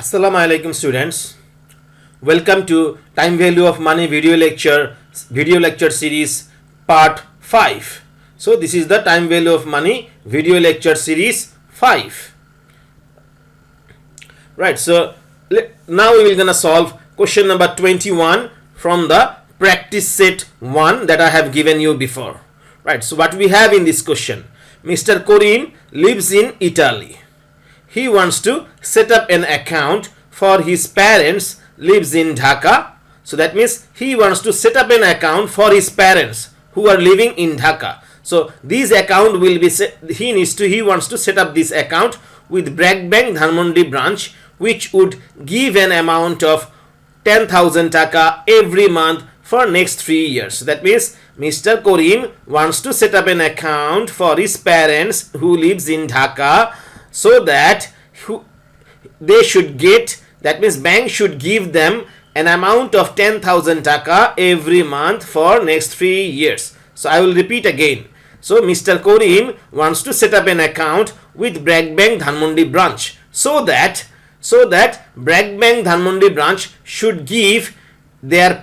Assalamu alaikum students. Welcome to Time Value of Money video lecture series part 5. So this is the Time Value of Money video lecture series 5. Right, so now we will gonna solve question number 21 from the practice set 1 that I have given you before. Right, so what we have in this question: Mr. Karim lives in Italy. He wants to set up an account for his parents lives in Dhaka. So that means he wants to set up an account for his parents who are living in Dhaka. So this account will be he wants to set up this account with Bragg Bank Dhanmondi branch, which would give an amount of 10,000 taka every month for next 3 years. So that means Mr. Karim wants to set up an account for his parents who lives in Dhaka, so that they should get, that means bank should give them an amount of 10,000 taka every month for next 3 years. So I will repeat again. So Mr. Karim wants to set up an account with Bragg Bank Dhanmondi branch, so that Bragg Bank Dhanmondi branch should give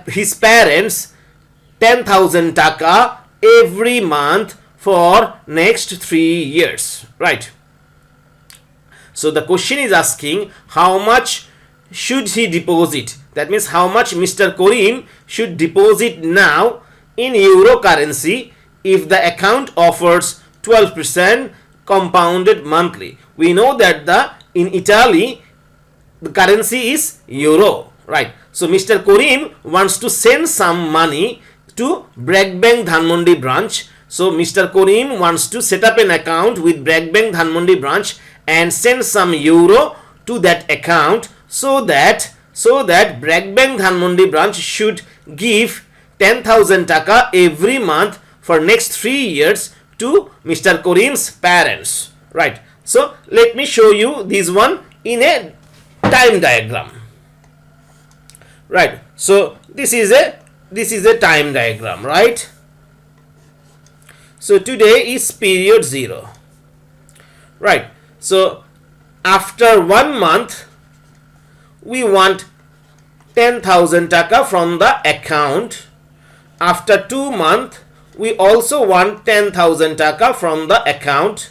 his parents 10,000 taka every month for next 3 years. Right. So the question is asking how much should he deposit. That means how much Mr. Karim should deposit now in euro currency if the account offers 12% compounded monthly. We know that in Italy the currency is euro, right? So Mr. Karim wants to send some money to Bragg Bank Dhanmondi branch. So Mr. Karim wants to set up an account with Bragg Bank Dhanmondi branch and send some euro to that account, so that Bragg Bank Dhanmondi branch should give 10,000 taka every month for next 3 years to Mr. Karim's parents. Right. So let me show you this one in a time diagram. Right. So this is a time diagram, right? So today is period 0. Right. So after 1 month we want 10,000 taka from the account. After 2 months we also want 10,000 taka from the account.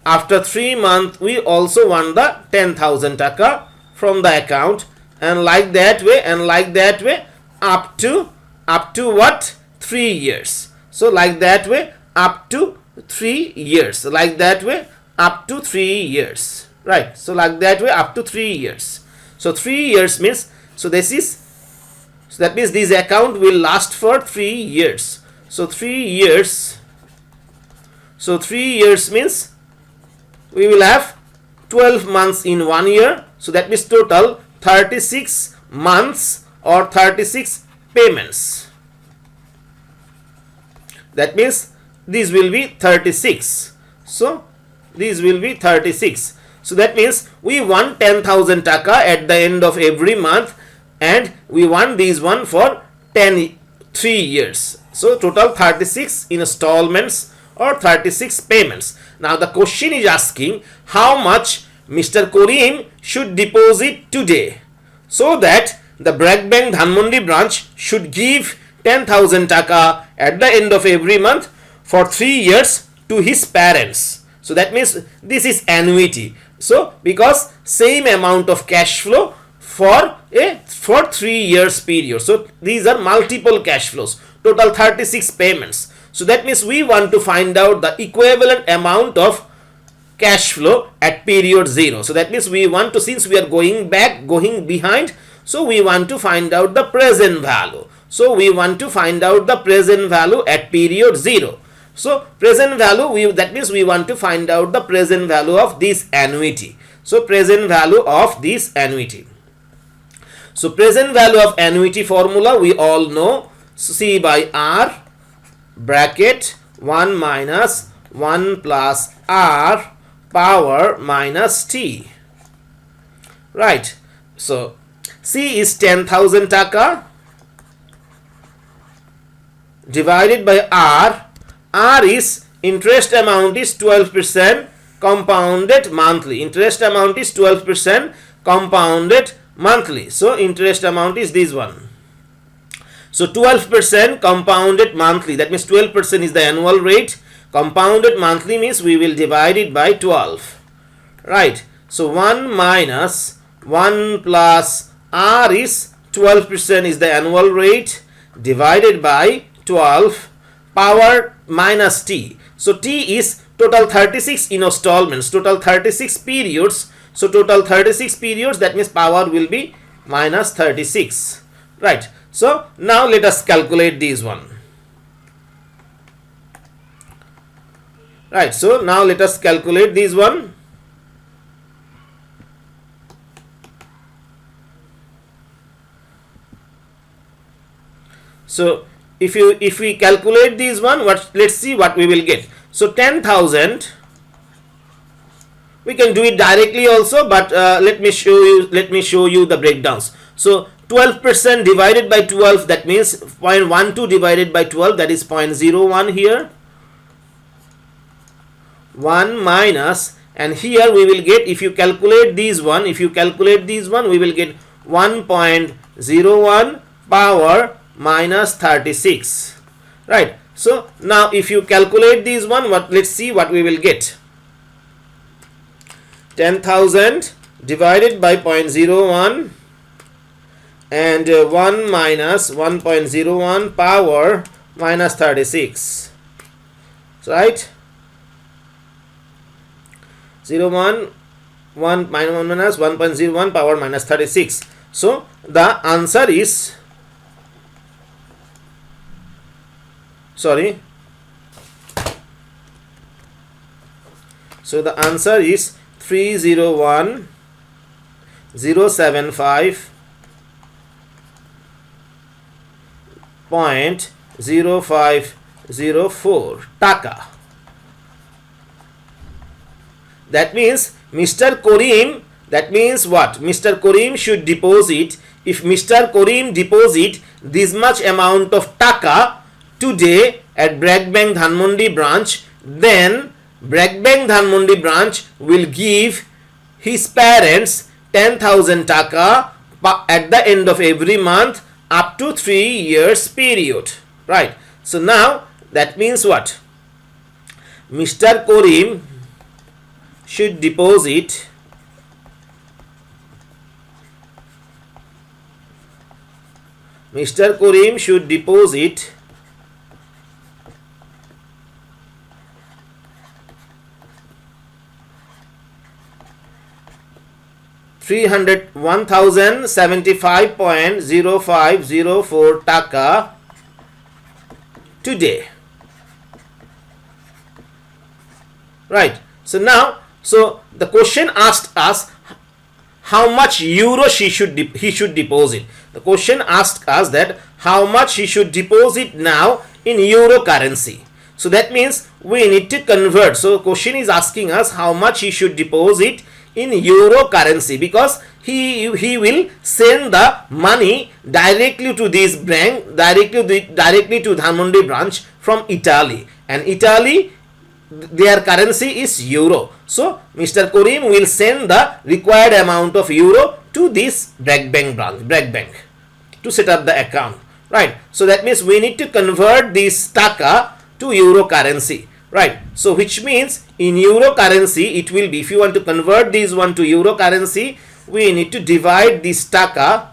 After 3 months we also want the 10,000 taka from the account, and like that way up to what? 3 years. So like that way up to 3 years. Like that way up to 3 years. Right. So like that way up to 3 years. So 3 years means, so that means this account will last for 3 years. So 3 years. So 3 years means we will have 12 months in 1 year. So that means total 36 months or 36 payments. That means this will be 36. So this will be 36. So that means we want 10,000 taka at the end of every month, and we want this one for 3 years. So total 36 installments or 36 payments. Now the question is asking how much Mr. Karim should deposit today, so that the Bragg Bank Dhanmondi branch should give 10,000 taka at the end of every month for 3 years to his parents. So that means this is annuity. So because same amount of cash flow for 3 years period. So these are multiple cash flows. Total 36 payments. So that means we want to find out the equivalent amount of cash flow at period 0. So that means we want to, since we are going behind, so we want to find out the present value. So we want to find out the present value at period 0. So present value, that means we want to find out the present value of this annuity. So present value of this annuity. So present value of annuity formula we all know. C by R bracket 1 minus 1 plus R power minus T. Right. So C is 10,000 taka divided by R. R is interest amount is 12% compounded monthly. Interest amount is 12% compounded monthly. So interest amount is this one. So 12% compounded monthly, that means 12% is the annual rate. Compounded monthly means we will divide it by 12, right? So 1 minus 1 plus R is 12% is the annual rate divided by 12 power minus T. So T is total 36 installments, total 36 periods. So total 36 periods, that means power will be minus 36, right? So now let us calculate this one. Right, so now let us calculate this one. So if we calculate this one, let's see what we will get. So 10,000, we can do it directly also, but let me show you the breakdowns. So 12% divided by 12, that means 0.12 divided by 12, that is 0.01 here. 1 minus, and here we will get, if you calculate this one, we will get 1.01 power minus 36, right? So now if you calculate this one, let's see what we will get. 10,000 divided by 0.01 and 1 minus 1.01 power minus 36, right? 1 minus 1.01 power minus 36. So the answer is, sorry, so the answer is 301,075.0504 taka. That means Mr. Karim, that means what? Mr. Karim should deposit, if Mr. Karim deposit this much amount of taka today at BRAC Bank Dhanmondi branch, then BRAC Bank Dhanmondi branch will give his parents 10,000 taka at the end of every month up to 3 years period, right? So now that means what? Mr. Karim should deposit Mr. Karim should deposit 1,075.0504 taka today, right? So now, so the question asked us how much euro he should deposit. The question asked us that how much he should deposit now in euro currency. So that means we need to convert. So question is asking us how much he should deposit in euro currency, because he will send the money directly to this bank, directly to Dhanmondi branch from Italy, and Italy, their currency is euro. So Mr. Karim will send the required amount of euro to this BRAC Bank branch, BRAC Bank, to set up the account, right? So that means we need to convert this taka to euro currency, right? So which means in euro currency it will be, if you want to convert this one to euro currency, we need to divide this taka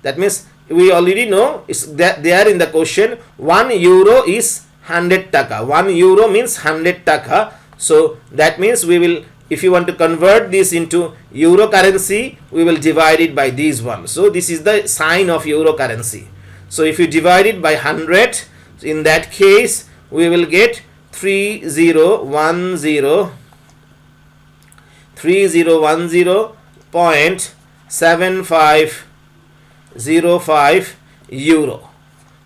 that means we already know is that there in the question 1 euro is 100 taka. 1 euro means 100 taka. So that means we will, if you want to convert this into euro currency, we will divide it by this one. So this is the sign of euro currency. So if you divide it by 100, in that case we will get 3010.7505 euro.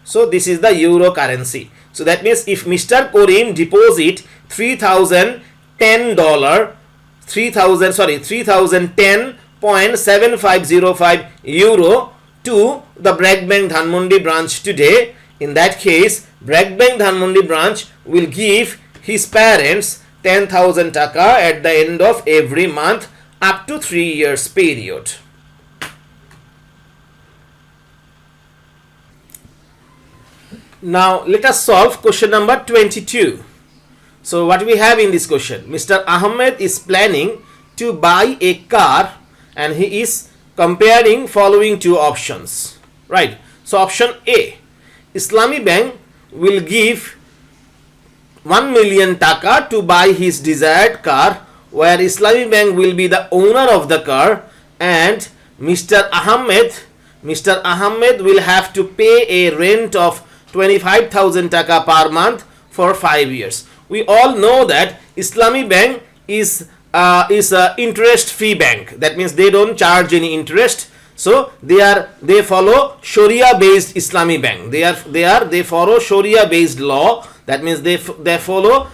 So this is the euro currency. So that means if Mr. Karim deposit $3,010.7505 euro to the BRAC Bank Dhanmondi branch today, In that case, Brak Bank Dhanmondi branch will give his parents 10,000 taka at the end of every month up to 3 years period. Now let us solve question number 22. So what we have in this question, Mr. Ahmed is planning to buy a car and he is comparing following two options, right? So option A, Islami Bank will give 1 million taka to buy his desired car, where Islami Bank will be the owner of the car, and Mr. Ahmed will have to pay a rent of 25,000 taka per month for 5 years. We all know that Islami Bank is a interest free bank. That means they don't charge any interest. So they follow Sharia based Islami Bank. They follow Sharia based law. That means they follow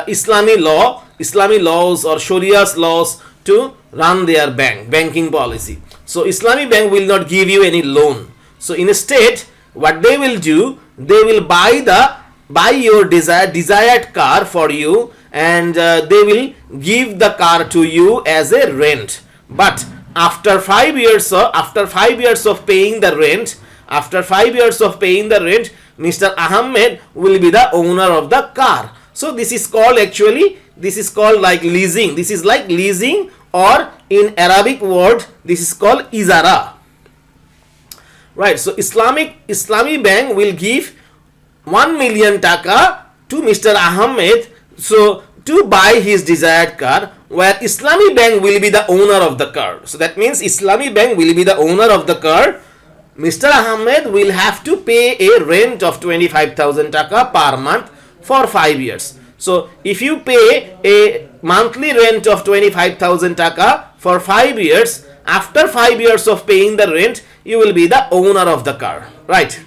Islamic laws or Sharia's laws to run their banking policy. So Islami Bank will not give you any loan. So instead, what they will do, they will buy your desired car for you, and they will give the car to you as a rent. But after 5 years of paying the rent, Mr. Ahmed will be the owner of the car. So this is called like leasing. This is like leasing, or in Arabic word this is called izara. Right, so Islami Bank will give 1 million taka to Mr. Ahmed, so to buy his desired car, where Islami Bank will be the owner of the car. So that means Islami Bank will be the owner of the car. Mr. Ahmed will have to pay a rent of 25,000 taka per month for 5 years. So if you pay a monthly rent of 25,000 taka for 5 years, after 5 years of paying the rent, you will be the owner of the car, right?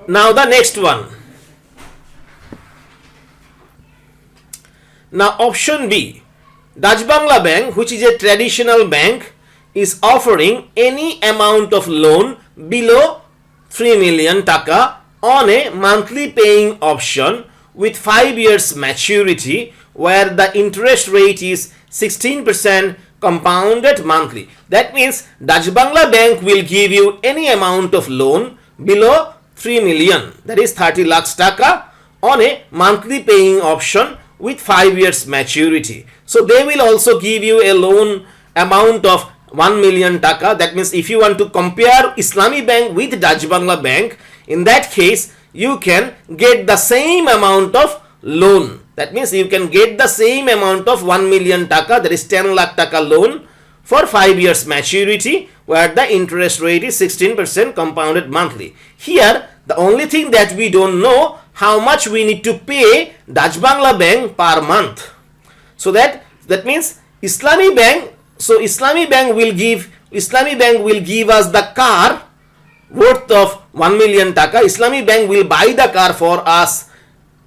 Now the next one. Now option B, Dutch Bangla Bank, which is a traditional bank, is offering any amount of loan below 3 million taka on a monthly paying option with 5 years maturity, where the interest rate is 16% compounded monthly. That means Dutch Bangla Bank will give you any amount of loan below 3 million, that is 30 lakhs taka, on a monthly paying option with 5 years maturity. So they will also give you a loan amount of 1 million taka. That means if you want to compare Islami Bank with Dutch Bangla Bank, in that case you can get the same amount of loan. That means you can get the same amount of 1 million taka, that is 10 lakh taka loan for 5 years maturity, where the interest rate is 16% compounded monthly. Here the only thing that we don't know, how much we need to pay Dutch Bangla Bank per month. So that means Islami Bank will give us the car worth of 1 million taka. Islami Bank will buy the car for us,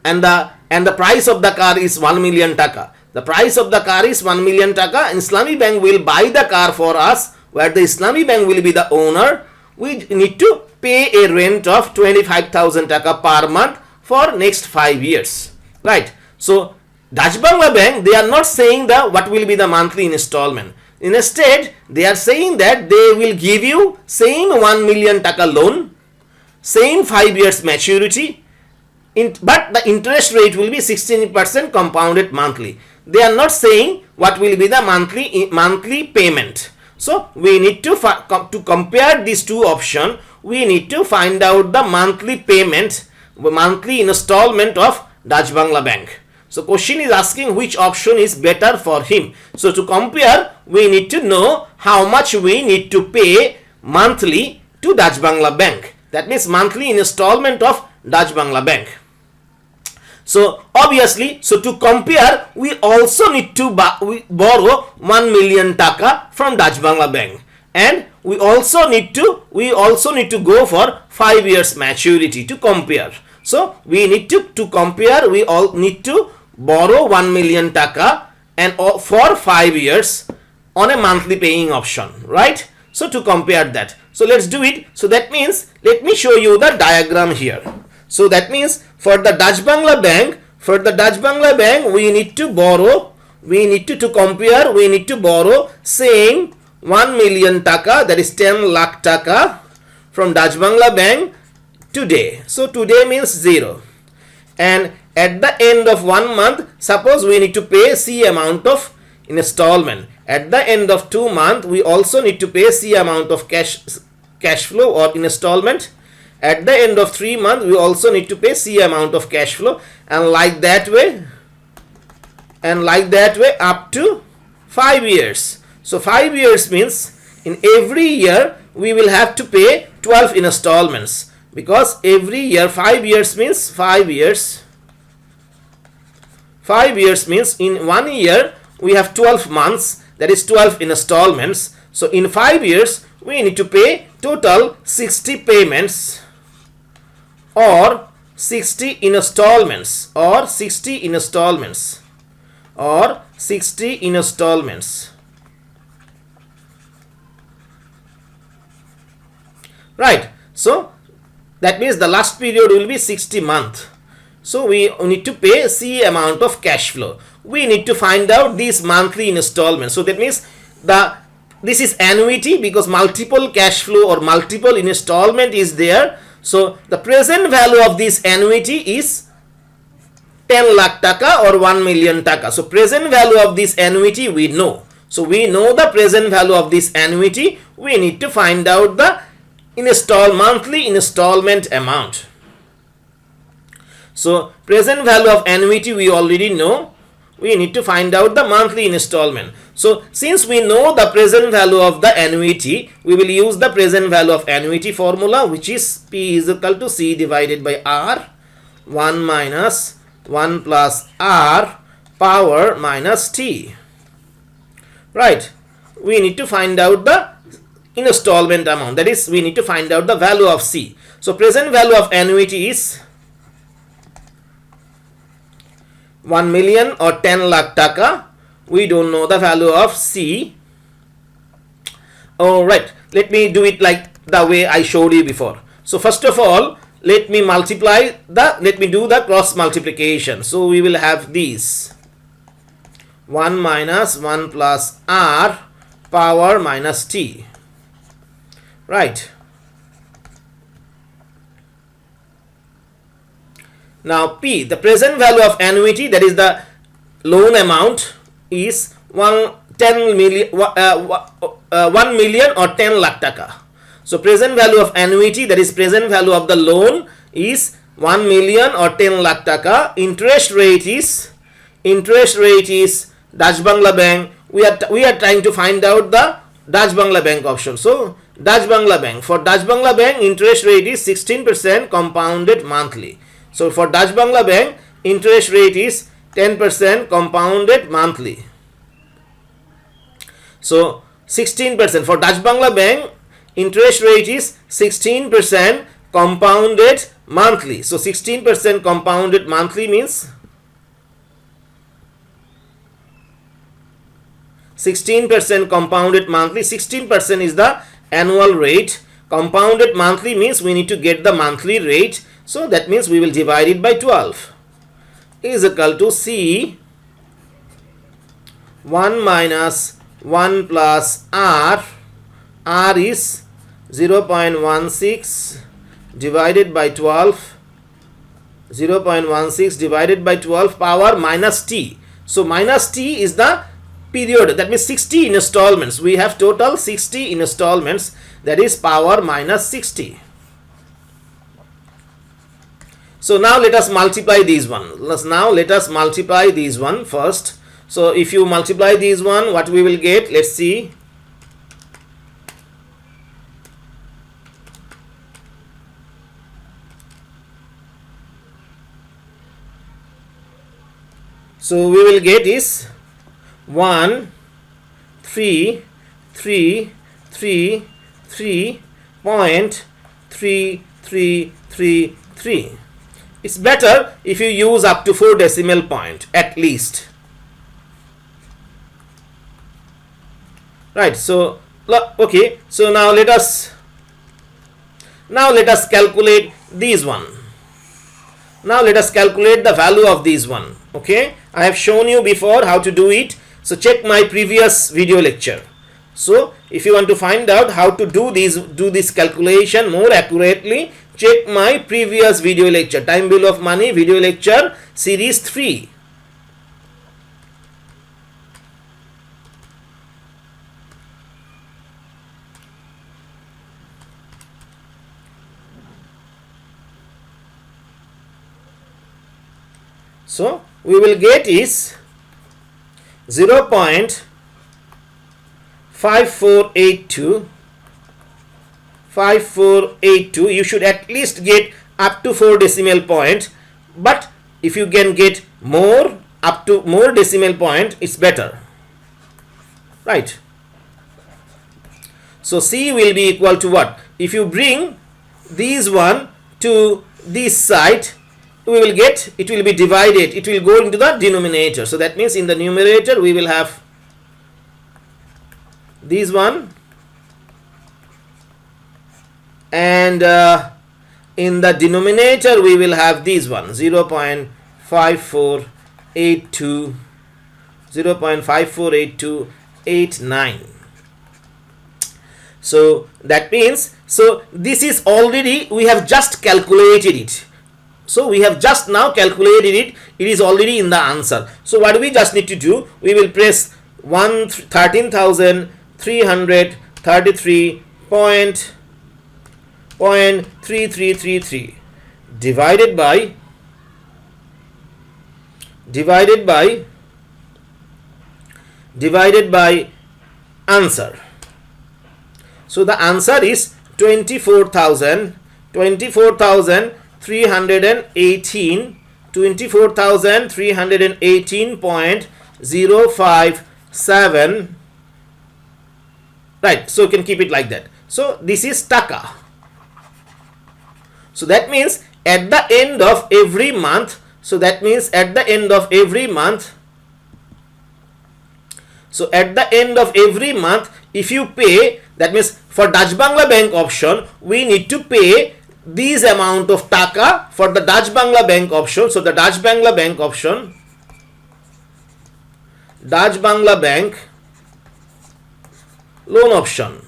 and the price of the car is 1 million taka. The price of the car is 1 million taka, and Islami Bank will buy the car for us, where the Islami Bank will be the owner. We need to pay a rent of 25,000 taka per month for next 5 years, right? So Dutch Bangla Bank, they are not saying what will be the monthly installment. Instead, they are saying that they will give you same 1 million taka loan, same 5 years maturity, but the interest rate will be 16% compounded monthly. They are not saying what will be the monthly payment. So we need to compare these two options. We need to find out the monthly payment, monthly installment of Dutch Bangla Bank. So question is asking which option is better for him. So to compare, we need to know how much we need to pay monthly to Dutch Bangla Bank. That means monthly installment of Dutch Bangla Bank. So obviously, so to compare, we also need to borrow 1 million taka from Dutch Bangla Bank, and we also need to go for 5 years maturity to compare. So we need to compare, we all need to borrow 1 million taka and for 5 years on a monthly paying option, right? So to compare that, So let's do it. So that means let me show you the diagram here. So that means for the Dutch Bangla Bank, we need to borrow, to compare, we need to borrow saying 1 million taka, that is 10 lakh taka from Dutch Bangla Bank today. So today means 0. And at the end of 1 month, suppose we need to pay C amount of installment. At the end of 2 months, we also need to pay C amount of cash flow or installment. At the end of 3 months, we also need to pay C amount of cash flow, and like that way up to 5 years. So 5 years means in every year we will have to pay 12 installments, because every year 5 years means 5 years. 5 years means in 1 year we have 12 months, that is 12 installments. So in 5 years we need to pay total 60 payments or 60 installments or 60 installments or 60 installments. Right. So that means the last period will be 60 months. So we need to pay C amount of cash flow. We need to find out these monthly installments. So that means this is annuity, because multiple cash flow or multiple installment is there. So the present value of this annuity is 10 lakh taka or 1 million taka. So present value of this annuity we know. So we know the present value of this annuity. We need to find out the monthly installment amount. So present value of annuity we already know. We need to find out the monthly installment. So since we know the present value of the annuity, we will use the present value of annuity formula, which is P is equal to C divided by R, 1 minus 1 plus R power minus T. Right. We need to find out the installment amount, that is we need to find out the value of C. So present value of annuity is 1 million or 10 lakh taka. We don't know the value of C. Alright, let me do it like the way I showed you before. So first of all, let me do the cross multiplication. So we will have these 1 minus 1 plus R power minus T. Right. Now P, the present value of annuity, that is the loan amount, is 1 million or 10 lakh taka. So present value of annuity, that is present value of the loan, is 1 million or 10 lakh taka. Interest rate is Dutch Bangla Bank. We are trying to find out the Dutch Bangla Bank option. So Dutch Bangla Bank, for Dutch Bangla Bank interest rate is 16% compounded monthly. So for Dutch Bangla Bank interest rate is 10% compounded monthly. So 16% for Dutch Bangla Bank interest rate is 16% compounded monthly. So 16% compounded monthly means 16% compounded monthly. 16% is the annual rate. Compounded monthly means we need to get the monthly rate. So that means we will divide it by 12 is equal to C 1 minus 1 plus R. R is 0.16 divided by 12. 0.16 divided by 12 power minus T. So minus T is the period, that means 60 installments. We have total 60 installments, that is power minus 60. So now let us multiply these one. Now let us multiply these one first. So if you multiply these one, what we will get? Let's see. So we will get is 1 3 3 3 3.3333. It's better if you use up to 4 decimal point at least. Right. So okay. So now let us Now let us calculate these one. Now let us calculate the value of these one. Okay, I have shown you before how to do it. So check my previous video lecture. So if you want to find out how to do this calculation more accurately, check my previous video lecture, time bill of money video lecture series 3. So we will get is 0.5482. You should at least get up to 4 decimal point, but if you can get more, up to more decimal point, it's better, right? So C will be equal to what? If you bring these one to this side, we will get, it will be divided, it will go into the denominator. So that means in the numerator we will have these one, and in the denominator we will have these one, 0.5482, 0.548289. So that means, so this is already, we have just calculated it. So we have just now calculated it. It is already in the answer. So what we just need to do, we will press 13,333.3333 divided by answer. So the answer is 24,318.057, right? So you can keep it like that. So this is taka. So that means at the end of every month, so at the end of every month, if you pay, that means for Dutch Bangla Bank option, we need to pay this amount of taka for the Dutch Bangla Bank option. So the Dutch Bangla Bank option, Dutch Bangla Bank loan option.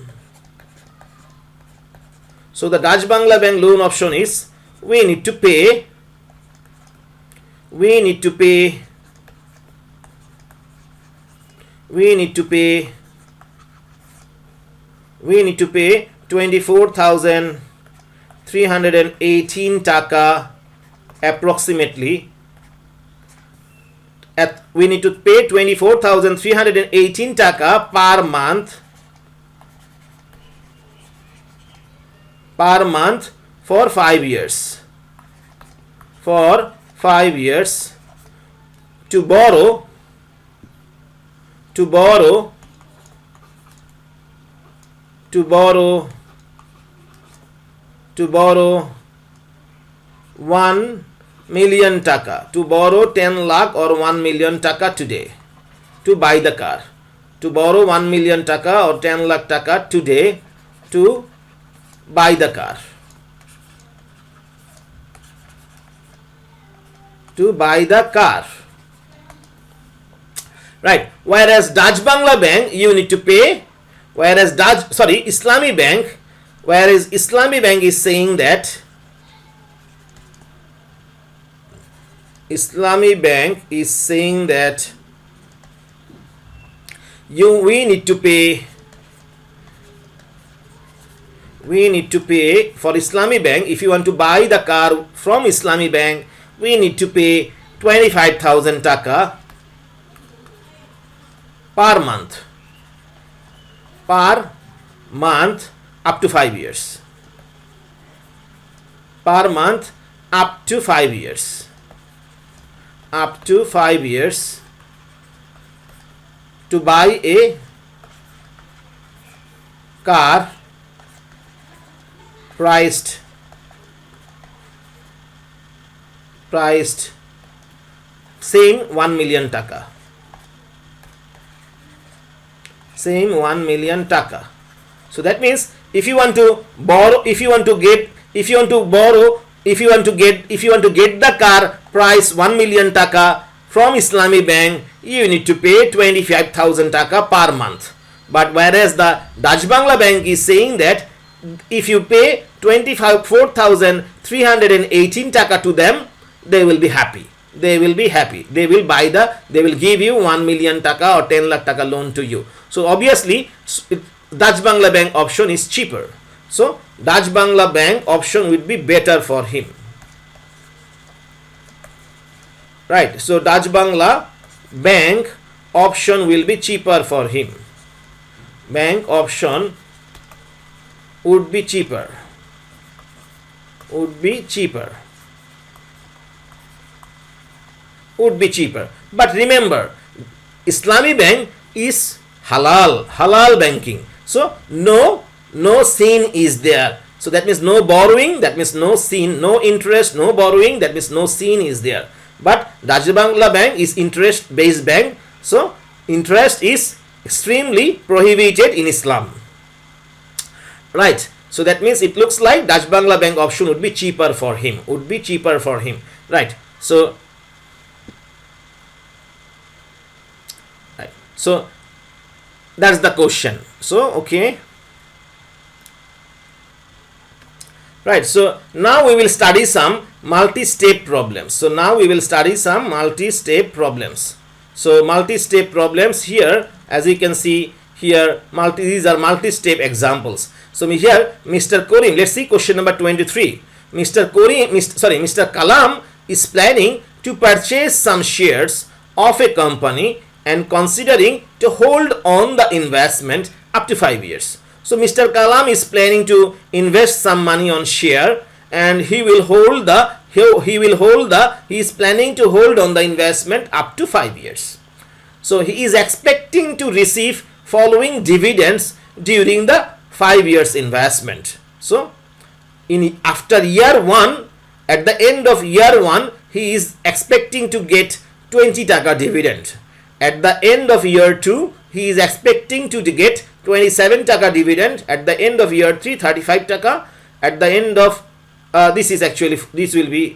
So the Dutch Bangla Bank loan option is, we need to pay 24,318 taka approximately. We need to pay 24,318 taka per month for 5 years. For 5 years to borrow 1 million taka, to borrow 10 lakh or 1 million taka today to buy the car, to borrow 1 million taka or 10 lakh taka today to buy the car, right? Whereas Dutch Bangla Bank, you need to pay, whereas Islami Bank, is saying that, we need to pay for Islami Bank. If you want to buy the car from Islami Bank, we need to pay 25,000 taka per month up to 5 years. Per month up to 5 years. Up to 5 years to buy a car priced same 1 million taka. Same 1 million taka. So that means if you want to borrow, if you want to get the car price 1 million taka from Islami Bank, you need to pay 25,000 taka per month. But whereas the Dutch Bangla Bank is saying that if you pay 4,318 taka to them, they will be happy. They will give you 1 million taka or 10 lakh taka loan to you. So obviously Dutch Bangla Bank option is cheaper. So Dutch Bangla Bank option would be better for him. Right. So Dutch Bangla Bank option will be cheaper for him. Bank option would be cheaper. But remember, Islami Bank is halal banking. So no sin is there. So that means no borrowing, that means no sin, no interest, no borrowing, that means no sin is there. But Dutch Bangla Bank is interest based bank. So interest is extremely prohibited in Islam. Right. So that means it looks like Dutch Bangla Bank option would be cheaper for him. Right. So that's the question. So okay. Right. So now we will study some multi-step problems. So multi-step problems here, as you can see here, these are multi-step examples. So here Mr. Karim, let's see question number 23. Mr. Kalam is planning to purchase some shares of a company and considering to hold on the investment up to 5 years. So Mr. Kalam is planning to invest some money on share, and he is planning to hold on the investment up to 5 years. So he is expecting to receive following dividends during the 5 years investment. So after year 1, at the end of year 1, he is expecting to get 20 taka dividend. At the end of year 2, he is expecting to get 27 taka dividend. At the end of year 3, 35 taka. At the end of these will be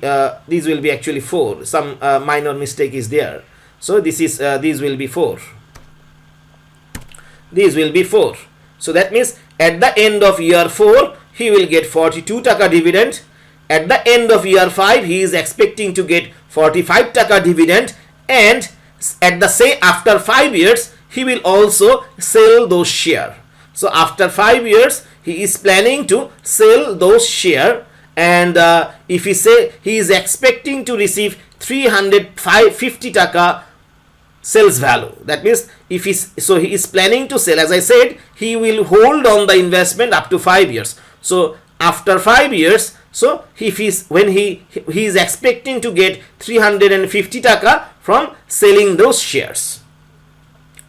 actually 4. Some minor mistake is there. So these will be 4. So that means at the end of year 4, he will get 42 taka dividend. At the end of year 5, he is expecting to get 45 taka dividend, and after 5 years, he will also sell those share. So after 5 years, he is planning to sell those share, and if he say he is expecting to receive 350 taka sales value. That means he is planning to sell. As I said, he will hold on the investment up to 5 years. So after 5 years, so he is expecting to get 350 taka from selling those shares,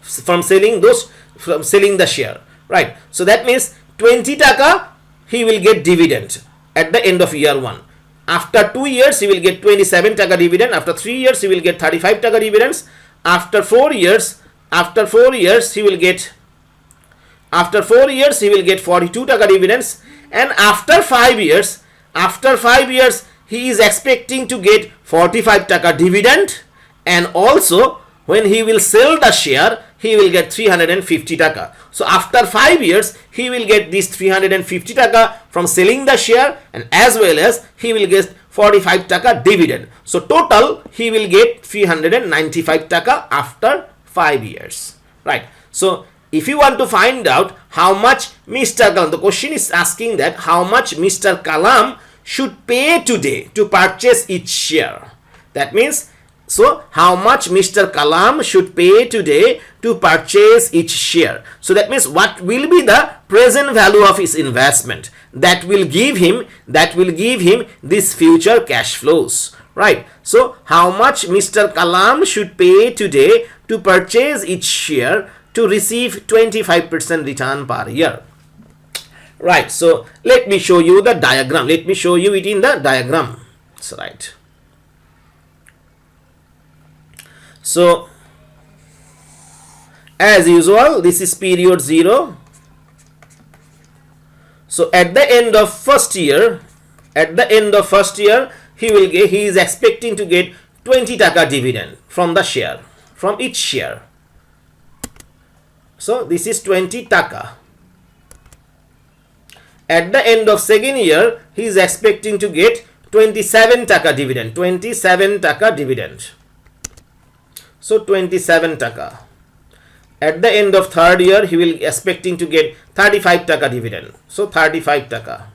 from selling the share, right? So that means 20 taka he will get dividend at the end of year 1. After 2 years, he will get 27 taka dividend. After 3 years, he will get 35 taka dividends. After 4 years, he will get 42 taka dividends. And after 5 years, he is expecting to get 45 taka dividend, and also when he will sell the share, he will get 350 taka. So after 5 years, he will get this 350 taka from selling the share, and as well as he will get 45 taka dividend. So total he will get 395 taka after 5 years, right? So if you want to find out how much Mr. Kalam, the question is asking that how much Mr. Kalam should pay today to purchase each share. That means, so how much Mr. Kalam should pay today to purchase each share. So that means what will be the present value of his investment that will give him this future cash flows, right? So how much Mr. Kalam should pay today to purchase each share to receive 25% return per year. Right, so let me show you the diagram. Let me show you it in the diagram. That's right. So as usual, this is period 0. So at the end of first year, he is expecting to get 20 taka dividend from the share, from each share. So this is 20 taka. At the end of second year, he is expecting to get 27 taka dividend. 27 taka dividend. So 27 taka. At the end of third year, he will expecting to get 35 taka dividend. So 35 taka.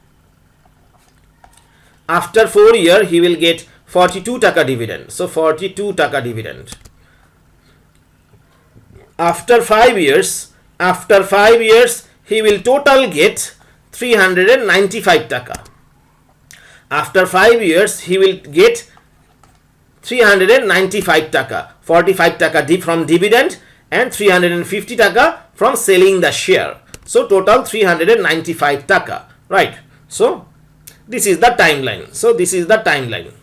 After 4 year, he will get 42 taka dividend. So 42 taka dividend. After 5 years, he will total get 395 taka. After 5 years, he will get 395 taka. 45 taka from dividend and 350 taka from selling the share. So total 395 taka. Right. So this is the timeline.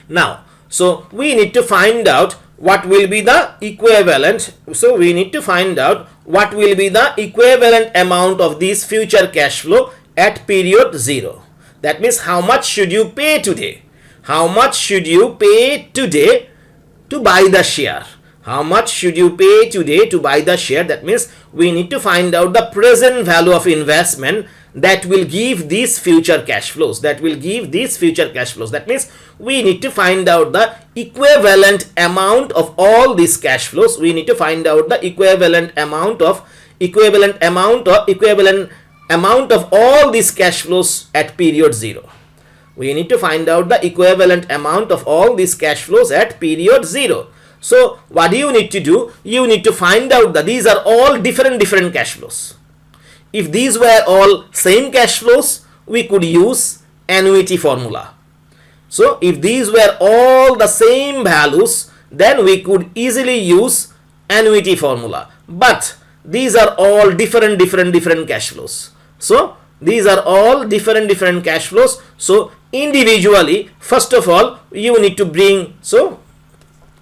Now, so we need to find out what will be the equivalent. So we need to find out what will be the equivalent amount of this future cash flow at period 0. That means how much should you pay today? How much should you pay today to buy the share? How much should you pay today to buy the share? That means we need to find out the present value of investment that will give these future cash flows. That means we need to find out the equivalent amount of all these cash flows. We need to find out the equivalent amount of all these cash flows at period 0. We need to find out the equivalent amount of all these cash flows at period 0. So what do you need to do? You need to find out that these are all different cash flows. If these were all same cash flows, we could use annuity formula. So if these were all the same values, then we could easily use annuity formula. But these are all different cash flows. So these are all different cash flows. So individually, first of all, you need to bring, so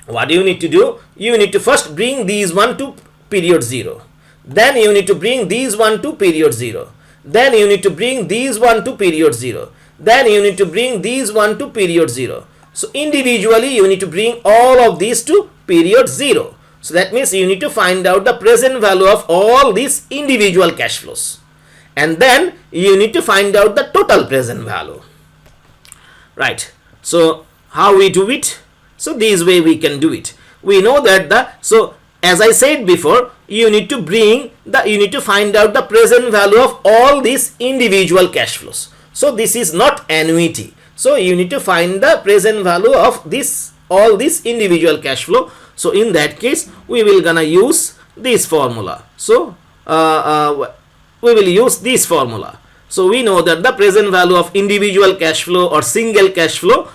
what do you need to do? You need to first bring these one to period 0. Then you need to bring these one to period 0. Then you need to bring these one to period 0. Then you need to bring these one to period 0. So individually you need to bring all of these to period 0. So that means you need to find out the present value of all these individual cash flows. And then you need to find out the total present value. Right. So how we do it? So this way we can do it. We know that so as I said before, you need to find out the present value of all these individual cash flows. So this is not annuity. So you need to find the present value of all this individual cash flow. So in that case, we will gonna use this formula. So we will use this formula. So we know that the present value of individual cash flow or single cash flow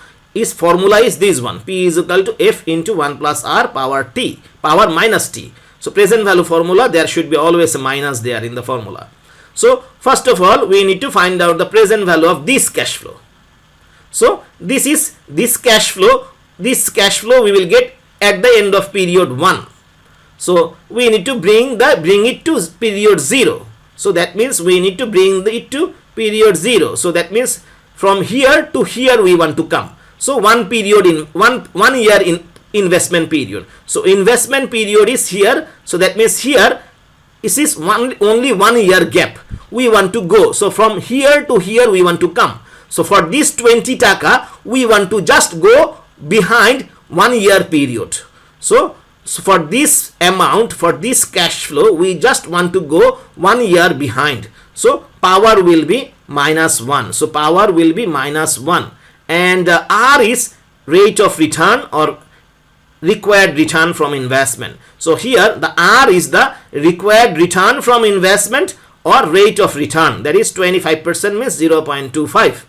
formula is this one. P is equal to F into 1 plus R power minus T. So present value formula, there should be always a minus there in the formula. So first of all, we need to find out the present value of this cash flow. So this cash flow we will get at the end of period 1. So we need to bring it to period 0. So that means we need to bring it to period 0. So that means from here to here we want to come. So one year in investment period. So investment period is here. So that means here this is only 1 year gap we want to go. So from here to here we want to come. So for this 20 taka we want to just go behind 1 year period. So for this amount, for this cash flow, we just want to go 1 year behind. So power will be minus 1. So power will be minus 1. And R is rate of return or required return from investment. So here the R is the required return from investment or rate of return. That is 25% means 0.25.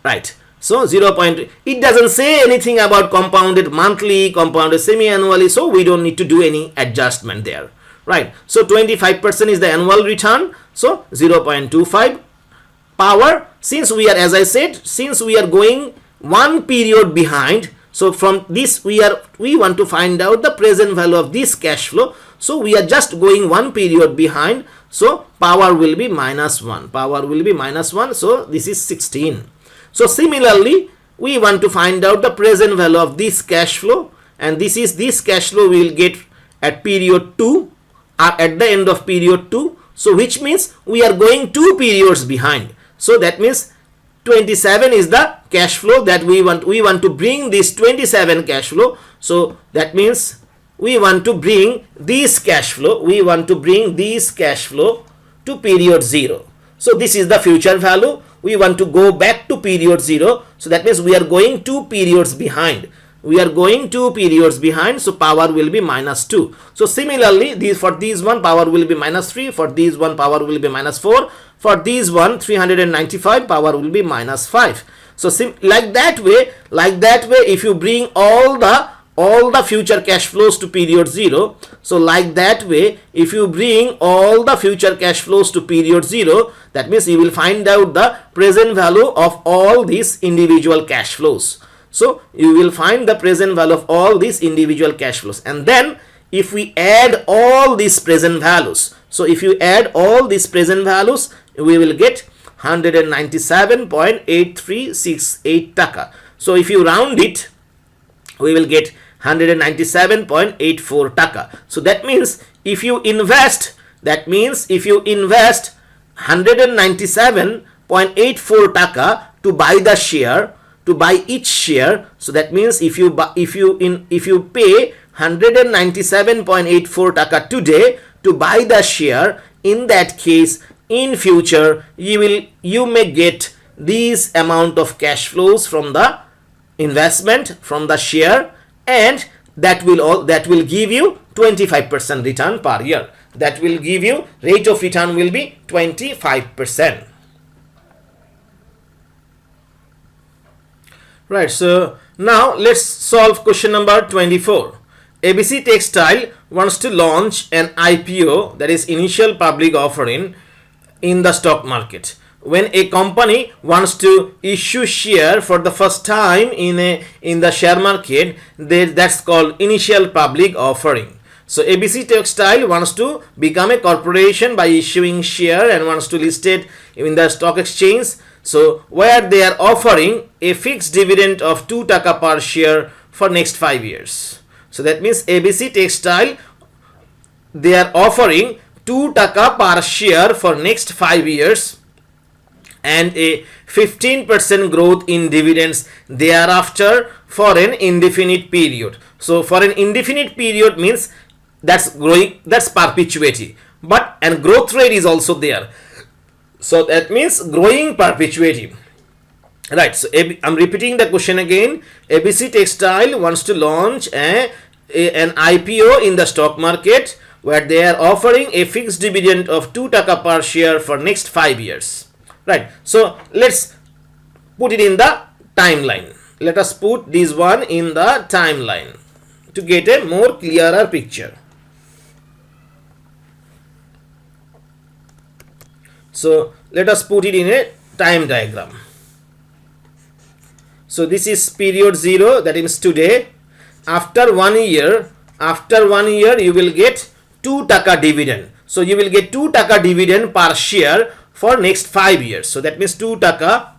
Right. So it doesn't say anything about compounded monthly, compounded semi-annually. So we don't need to do any adjustment there. Right. So 25% is the annual return. So 0.25 power. Since we are, as I said, since we are going 1 period behind. So from this we want to find out the present value of this cash flow. So we are just going one period behind. So power will be minus 1. Power will be minus 1. So this is 16. So similarly, we want to find out the present value of this cash flow, and this cash flow we will get at period 2 or at the end of period 2. So which means we are going 2 periods behind. So that means 27 is the cash flow that we want. We want to bring this 27 cash flow. So that means we want to bring this cash flow. We want to bring this cash flow to period 0. So this is the future value. We want to go back to period 0. So that means we are going 2 periods behind. We are going 2 periods behind. So power will be minus 2. So similarly, for these one power will be minus 3. For these one power will be minus 4. For these one 395 power will be minus 5. So like that way, if you bring all the future cash flows to period 0, so like that way, if you bring all the future cash flows to period 0, that means you will find out the present value of all these individual cash flows. So you will find the present value of all these individual cash flows, and then if we add all these present values, so if you add all these present values, we will get 197.8368 taka. So if you round it, we will get 197.84 taka. So that means if you invest 197.84 taka to buy the share, to buy each share, so that means if you pay 197.84 taka today to buy the share, in that case in future you may get this amount of cash flows from the investment, from the share, and that will give you 25% return per year. That will give you rate of return will be 25%. Right, so now let's solve question number 24. ABC Textile wants to launch an IPO, that is initial public offering, in the stock market. When a company wants to issue share for the first time in the share market, that's called initial public offering. So ABC Textile wants to become a corporation by issuing share and wants to list it in the stock exchange. So where they are offering a fixed dividend of 2 taka per share for next 5 years. So that means ABC Textile, they are offering 2 taka per share for next 5 years and a 15% growth in dividends thereafter for an indefinite period. So for an indefinite period means that's growing, that's perpetuity, and growth rate is also there. So that means growing perpetuity. Right, so I'm repeating the question again. ABC Textile wants to launch an IPO in the stock market where they are offering a fixed dividend of 2 taka per share for next 5 years. Right, so let's put it in the timeline. Let us put this one in the timeline to get a more clearer picture. So let us put it in a time diagram. So this is period 0, that is today. After 1 year, you will get 2 taka dividend. So you will get 2 taka dividend per share for next 5 years. So that means 2 taka.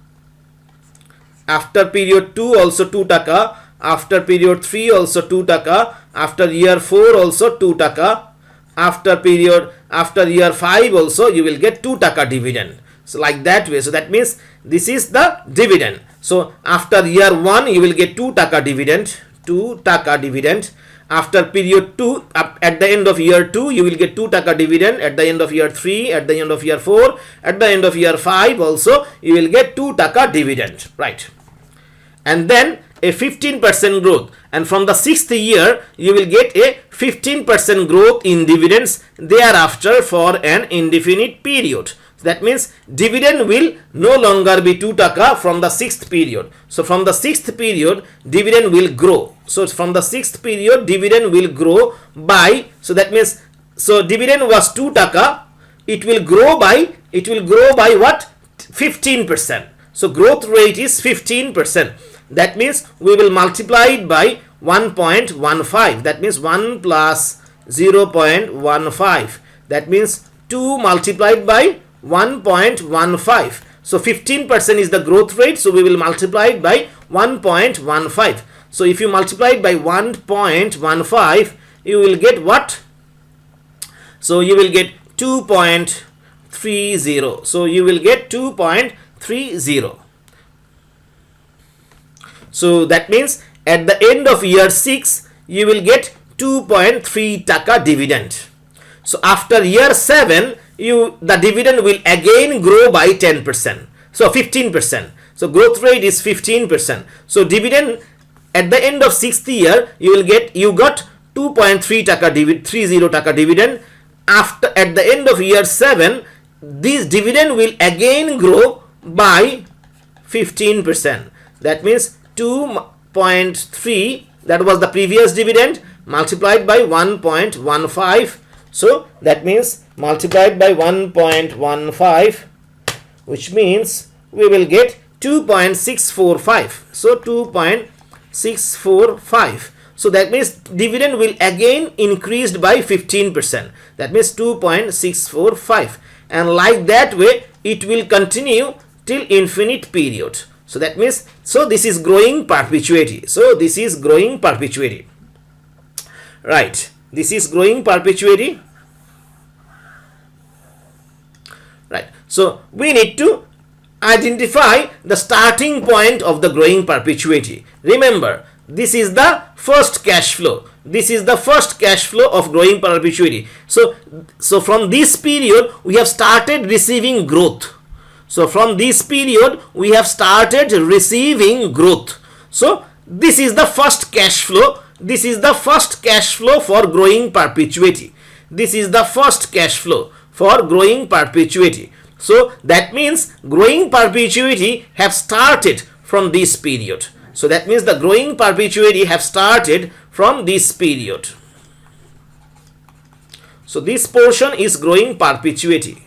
After period 2 also 2 taka. After period 3 also 2 taka. After year 4 also 2 taka. After year 5 also you will get 2 taka dividend. So like that way. So that means this is the dividend. So after year 1 you will get 2 taka dividend. 2 taka dividend. After period 2, at the end of year 2 you will get 2 taka dividend. At the end of year 3, at the end of year 4, at the end of year 5 also you will get 2 taka dividend. Right, and then a 15% growth, and from the 6th year you will get a 15% growth in dividends thereafter for an indefinite period. That means dividend will no longer be 2 taka from the 6th period. So from the 6th period dividend will grow. So from the 6th period dividend will grow by, so that means, so dividend was 2 taka, it will grow by what? 15%. So growth rate is 15%. That means we will multiply it by 1.15. That means 1 plus 0.15. That means 2 multiplied by 1.15. So 15% is the growth rate. So we will multiply it by 1.15. So if you multiply it by 1.15, you will get what? So you will get 2.30. So you will get 2.30. So that means at the end of year 6, you will get 2.3 taka dividend. So after year 7, the dividend will again grow by 10%. So 15%. So growth rate is 15%. So dividend at the end of 6th year, you got 2.3 taka dividend, 30 taka dividend. After at the end of year 7, this dividend will again grow by 15%. That means 2.3, that was the previous dividend, multiplied by 1.15. So that means multiplied by 1.15, which means we will get 2.645. So 2.645. So that means dividend will again increased by 15%. That means 2.645. And like that way, it will continue till infinite period. So that means, so this is growing perpetuity. So this is growing perpetuity. Right. This is growing perpetuity. Right. So we need to identify the starting point of the growing perpetuity. Remember, this is the first cash flow. This is the first cash flow of growing perpetuity. So from this period, we have started receiving growth. So from this period, we have started receiving growth. So this is the first cash flow. This is the first cash flow for growing perpetuity. This is the first cash flow for growing perpetuity. So that means growing perpetuity have started from this period. So that means the growing perpetuity have started from this period. So this portion is growing perpetuity.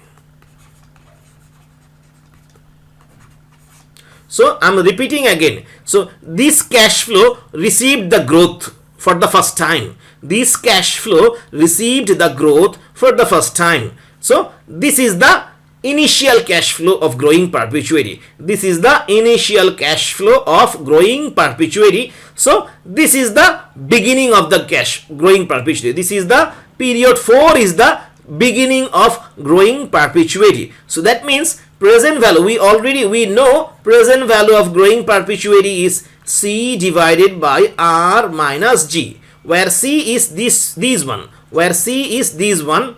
So I am repeating again. So this cash flow received the growth for the first time. This cash flow received the growth for the first time. So this is the initial cash flow of growing perpetuity. This is the initial cash flow of growing perpetuity. So this is the beginning of the cash growing perpetuity. This is the period 4 is the beginning of growing perpetuity. So that means present value, we know present value of growing perpetuity is C divided by R minus G, where C is this one, where C is this one.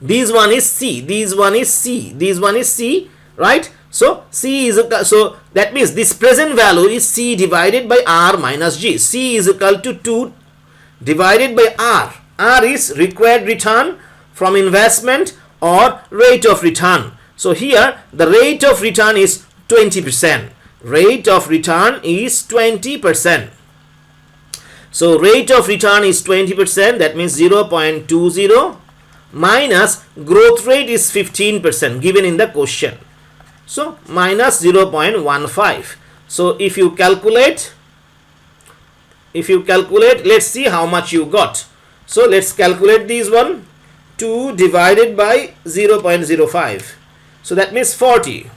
This one is C, this one is C, this one is C, right? So C is so that means this present value is C divided by R minus G. C is equal to 2 divided by R. R is required return from investment or rate of return. So here the rate of return is 20%. Rate of return is 20%. So rate of return is 20%. That means 0.20 minus growth rate is 15% given in the question. So minus 0.15. So if you calculate, let's see how much you got. So let's calculate this one. 2 divided by 0.05. So that means 40.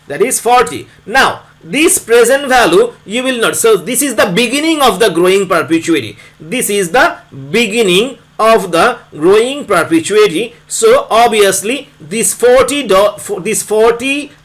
That is 40. Now this present value you will not. So this is the beginning of the growing perpetuity. This is the beginning of the growing perpetuity. So obviously this 40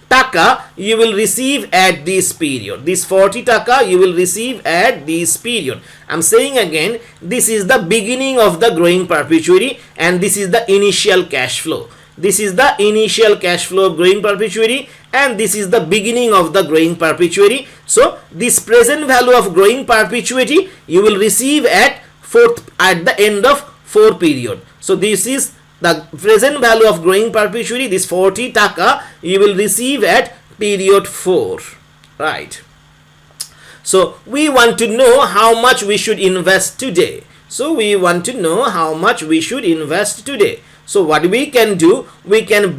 taka you will receive at this period. This 40 taka you will receive at this period. I'm saying again, this is the beginning of the growing perpetuity and this is the initial cash flow. This is the initial cash flow of growing perpetuity and this is the beginning of the growing perpetuity. So this present value of growing perpetuity you will receive at the end of 4 period. So this is the present value of growing perpetuity. This 40 taka you will receive at period 4, right? So we want to know how much we should invest today. So we want to know how much we should invest today. So what we can do, we cannot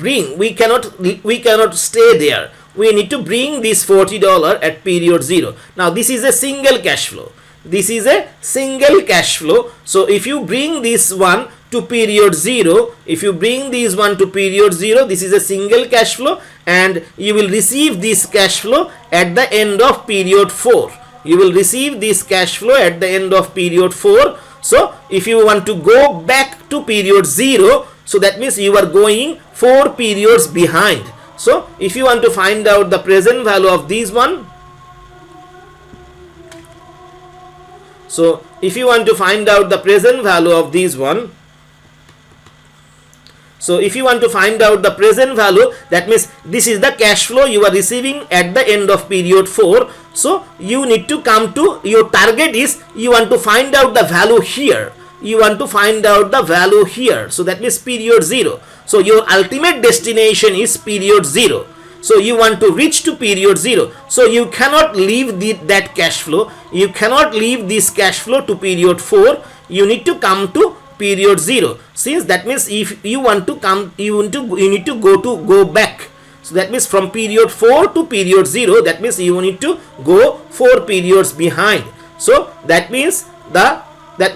stay there. We need to bring this $40 at period 0. Now this is a single cash flow. this is a single cash flow. So if you bring this one to period 0, if you bring this one to period 0, this is a single cash flow, and you will receive this cash flow at the end of period 4. You will receive this cash flow at the end of period 4. So if you want to go back to period 0, so that means you are going 4 periods behind. So if you want to find out the present value of this one, so if you want to find out the present value of this one, so if you want to find out the present value, that means this is the cash flow you are receiving at the end of period 4. So you need to come to, your target is you want to find out the value here. You want to find out the value here. So that means period 0. So your ultimate destination is period 0. So you want to reach to period 0. So you cannot leave that cash flow. You cannot leave this cash flow to period 4. You need to come to period 0. Since that means if you want to come, you need to go back. So that means from period 4 to period 0, that means you need to go 4 periods behind. So that means that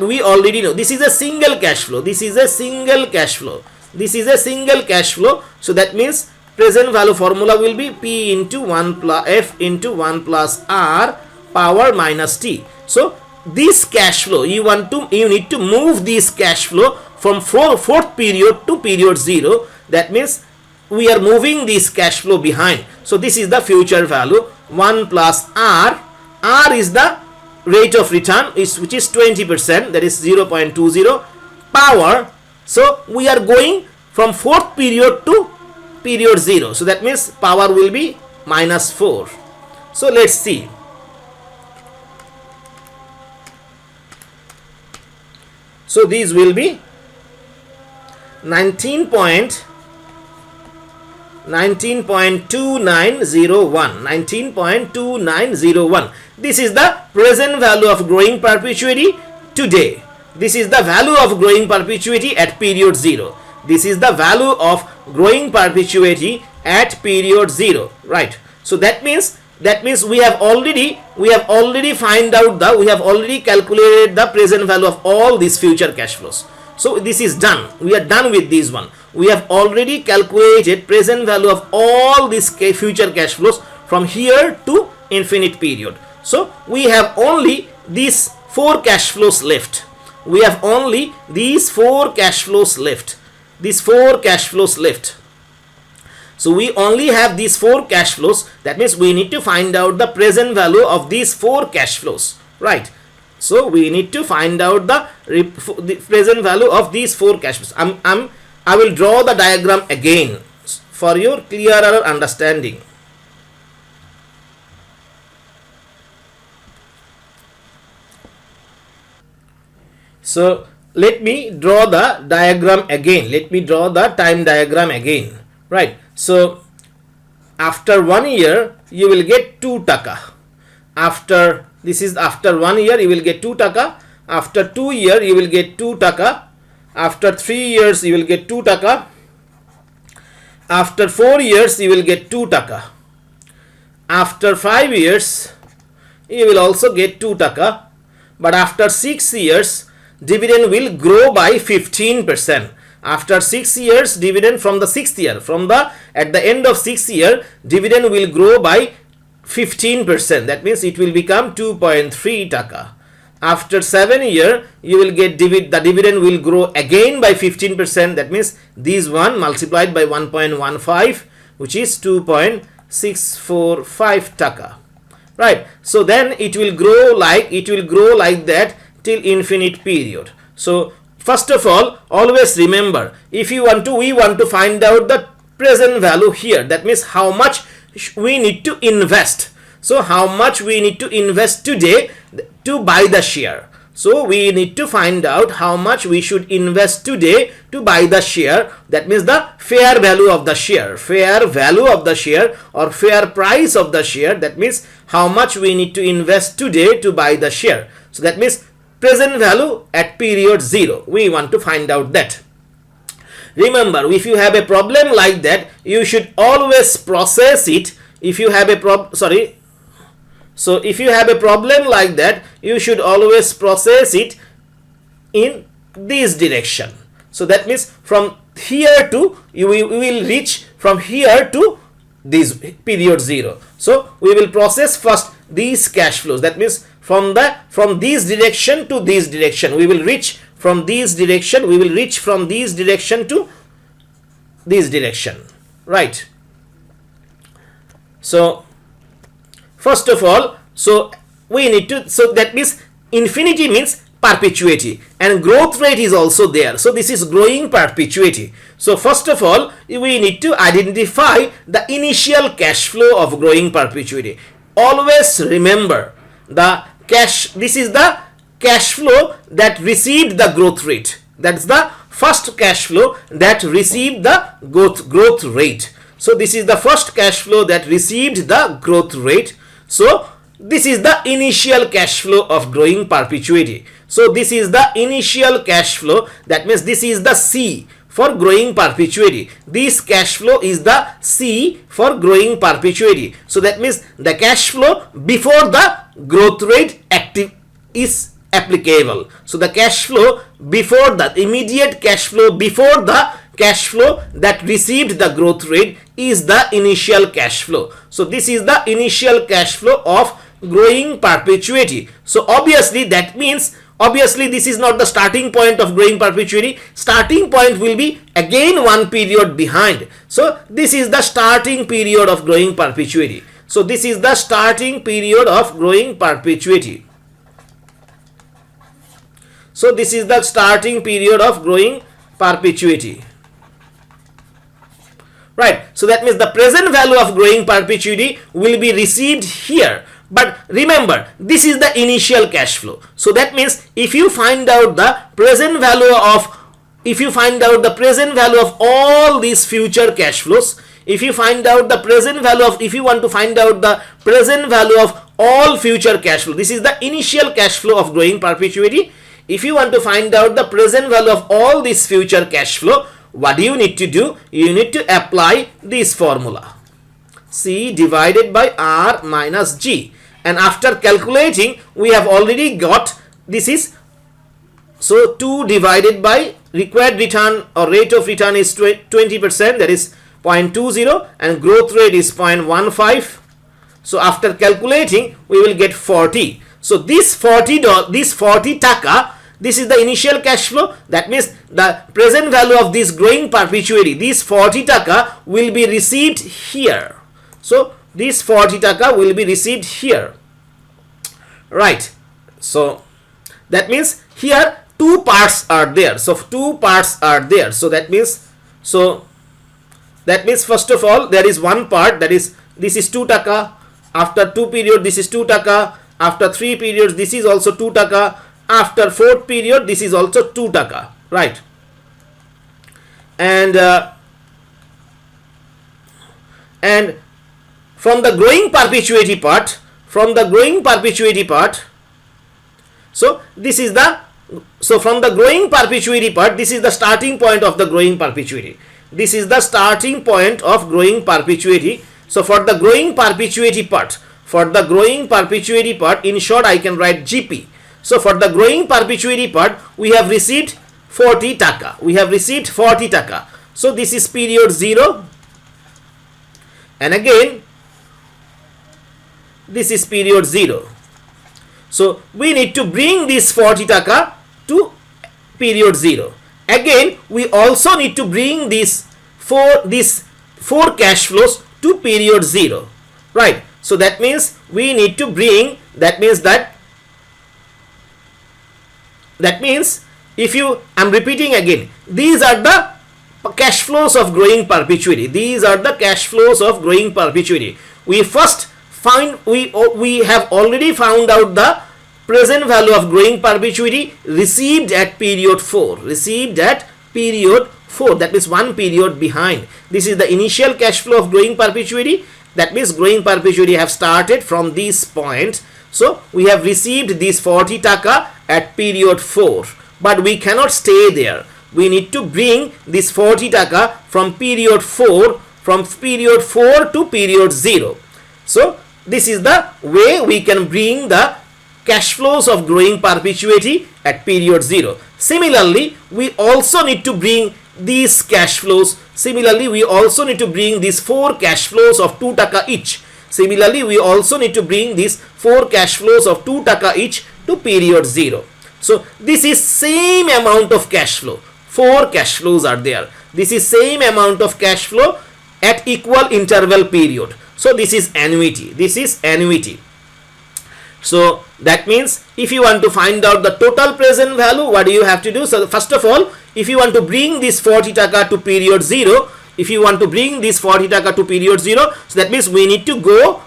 we already know this is a single cash flow. This is a single cash flow. This is a single cash flow. So that means present value formula will be P into 1 plus F into 1 plus R power minus T. So this cash flow, you need to move this cash flow from fourth period to period 0. That means we are moving this cash flow behind. So this is the future value 1 plus R. R is the rate of return, which is 20%, that is 0.20 power. So we are going from fourth period to period 0. So that means power will be minus 4. So let's see. So these will be 19.2901. 19.2901. This is the present value of growing perpetuity today. This is the value of growing perpetuity at period 0. This is the value of growing perpetuity at period 0, right? So that means we have already calculated the present value of all these future cash flows. So this is done. We are done with this one. We have already calculated present value of all these future cash flows from here to infinite period. So we have only these 4 cash flows left. We have only these 4 cash flows left. These 4 cash flows left. So we only have these 4 cash flows. That means we need to find out the present value of these 4 cash flows, right? So we need to find out the present value of these 4 cash flows. I will draw the diagram again for your clearer understanding. So let me draw the diagram again. Let me draw the time diagram again, right? So after 1 year you will get 2 taka. After 1 year you will get 2 taka. After 2 years you will get 2 taka. After 3 years you will get 2 taka. After 4 years you will get 2 taka. After 5 years you will also get 2 taka. But after 6 years dividend will grow by 15%. After 6 years, dividend from the 6th year, at the end of 6th year, dividend will grow by 15%. That means it will become 2.3 taka. After 7 years, you will get the dividend will grow again by 15%. That means this one multiplied by 1.15, which is 2.645 taka. Right. So then it will grow like that till infinite period. So first of all, always remember, we want to find out the present value here. That means how much we need to invest. So how much we need to invest today to buy the share. So we need to find out how much we should invest today to buy the share. That means the fair value of the share. Fair value of the share or fair price of the share. That means how much we need to invest today to buy the share. So that means present value at period 0. We want to find out that. Remember, if you have a problem like that, you should always process it. If you have a So if you have a problem like that, you should always process it in this direction. So that means from here to you will reach from here to this period 0. So we will process first these cash flows. That means from this direction to this direction, we will reach from this direction, we will reach from this direction to this direction, right? So first of all, so we need to, so that means infinity means perpetuity, and growth rate is also there. So this is growing perpetuity. So first of all, we need to identify the initial cash flow of growing perpetuity. Always remember the cash, this is the cash flow that received the growth rate. That's the first cash flow that received the growth rate. So this is the first cash flow that received the growth rate. So this is the initial cash flow of growing perpetuity. So this is the initial cash flow. That means this is the C for growing perpetuity. This cash flow is the C for growing perpetuity. So that means the cash flow before the growth rate active is applicable. So the cash flow before that, immediate cash flow before the cash flow that received the growth rate is the initial cash flow. So this is the initial cash flow of growing perpetuity. So obviously that means, obviously this is not the starting point of growing perpetuity. Starting point will be again one period behind. So this is the starting period of growing perpetuity. So this is the starting period of growing perpetuity. So this is the starting period of growing perpetuity. Right. So that means the present value of growing perpetuity will be received here. But remember, this is the initial cash flow. So that means if you find out the present value of, if you find out the present value of all these future cash flows, if you find out the present value of, if you want to find out the present value of all future cash flow, this is the initial cash flow of growing perpetuity. If you want to find out the present value of all this future cash flow, what do you need to do? You need to apply this formula. C divided by R minus G. And after calculating, we have already got, this is, so 2 divided by required return or rate of return is 20%, that is 0.20, and growth rate is 0.15. So after calculating, we will get 40. So this 40 taka, this is the initial cash flow. That means the present value of this growing perpetuity, this 40 taka will be received here. So this 40 taka will be received here, right? So that means here two parts are there. So two parts are there. So that means, first of all there is one part, that is, this is 2 taka. After 2 period, this is 2 taka. After 3 periods, this is also 2 taka. After 4th period, this is also 2 taka, right? And from the growing perpetuity part, so this is the, so from the growing perpetuity part, this is the starting point of the growing perpetuity. This is the starting point of growing perpetuity. So for the growing perpetuity part, in short I can write GP. So for the growing perpetuity part, we have received 40 taka. So this is period 0, and again this is period 0. So we need to bring this 40 taka to period 0. Again we also need to bring these four cash flows to period 0, right? So that means we need to bring, that means if you, I'm repeating again, these are the cash flows of growing perpetuity. We first find, we have already found out the present value of growing perpetuity received at period 4. That means one period behind. This is the initial cash flow of growing perpetuity. That means growing perpetuity have started from this point. So we have received this 40 taka at period 4, but we cannot stay there. We need to bring this 40 taka from period 4 to period 0. So this is the way we can bring the cash flows of growing perpetuity at period 0. Similarly, we also need to bring these cash flows. Similarly, we also need to bring these 4 cash flows of 2 taka each. Similarly, we also need to bring these 4 cash flows of 2 taka each to period 0. So this is same amount of cash flow. 4 cash flows are there. This is same amount of cash flow at equal interval period. So this is annuity. This is annuity. So that means if you want to find out the total present value, what do you have to do? So first of all, if you want to bring this 40 taka to period 0, if you want to bring this 40 taka to period 0, so that means we need to go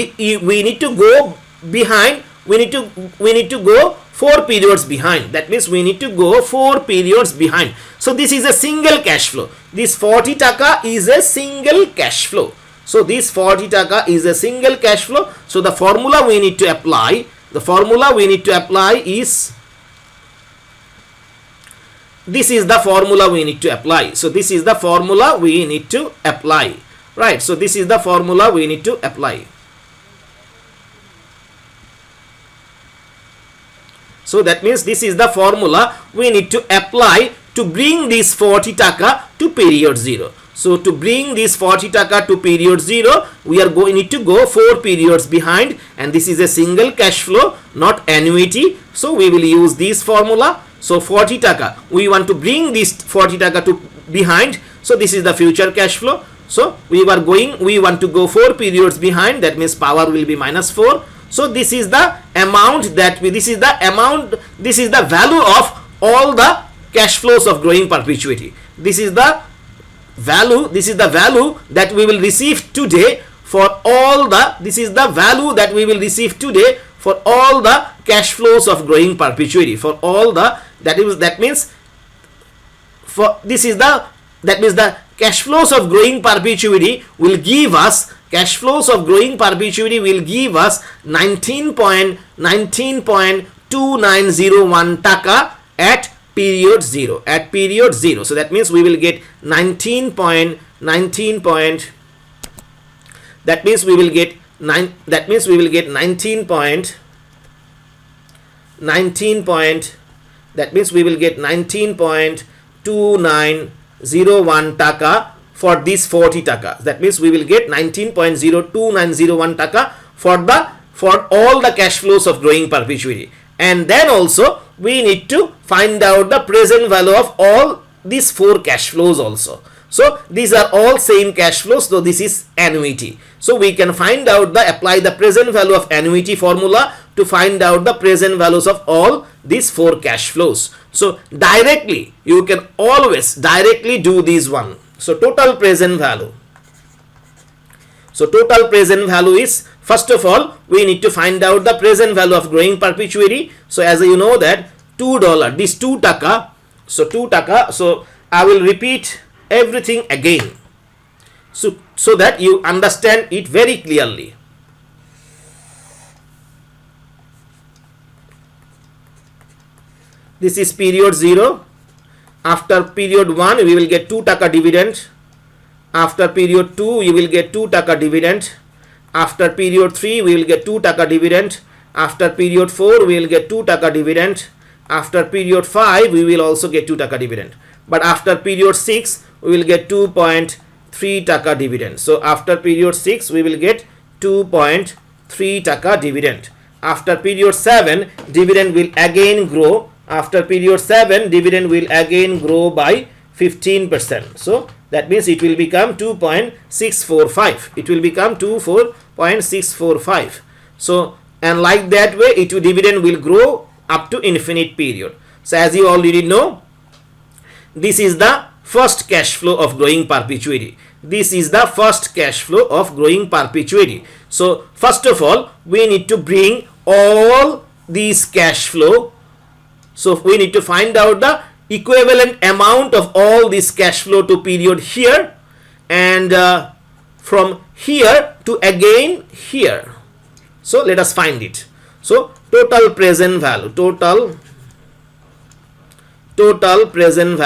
behind, we need to go 4 periods behind. That means we need to go 4 periods behind. So this is a single cash flow. This 40 taka is a single cash flow. So this 40 taka is a single cash flow. So the formula we need to apply, is, this is the formula we need to apply. So this is the formula we need to apply. Right. So this is the formula we need to apply. So that means this is the formula we need to apply to bring this 40 taka to period 0. So to bring this 40 taka to period 0, we need to go 4 periods behind, and this is a single cash flow, not annuity. So we will use this formula. So 40 taka, we want to bring this 40 taka to behind. So this is the future cash flow. So we want to go 4 periods behind. That means power will be minus 4. So this is the amount this is the value of all the cash flows of growing perpetuity. This is the value that we will receive today for all the, this is the value that we will receive today for all the cash flows of growing perpetuity, for all the, that means the cash flows of growing perpetuity will give us 19.2901 taka at period 0. So that means we will get 19.19 that means we will get 19.2901 taka for this 40 taka. That means we will get 19.02901 taka for all the cash flows of growing perpetuity. And then also we need to find out the present value of all these 4 cash flows also. So these are all same cash flows, so this is annuity. So we can find out apply the present value of annuity formula to find out the present values of all these 4 cash flows. So directly, you can always directly do this one. So total present value. So total present value is, first of all, we need to find out the present value of growing perpetuity. So as you know that $2, this 2 taka, so 2 taka, so I will repeat everything again, so that you understand it very clearly. This is period 0. After period 1, we will get 2 taka dividend. After period 2, you will get 2 taka dividend. After period 3, we will get 2 taka dividend. After period 4, we will get 2 taka dividend. After period 5, we will also get 2 taka dividend. But after period 6, we will get 2.3 taka dividend. So after period 6, we will get 2.3 taka dividend. After period 7, dividend will again grow. After period 7, dividend will again grow by 15%. So that means it will become 2.645. It will become 2.645. So, and like that way, dividend will grow up to infinite period. So as you already know, this is the first cash flow of growing perpetuity. This is the first cash flow of growing perpetuity. So first of all, we need to bring all these cash flow. So we need to find out the equivalent amount of all this cash flow to period here, and from here to again here. So let us find it. So total present value, total present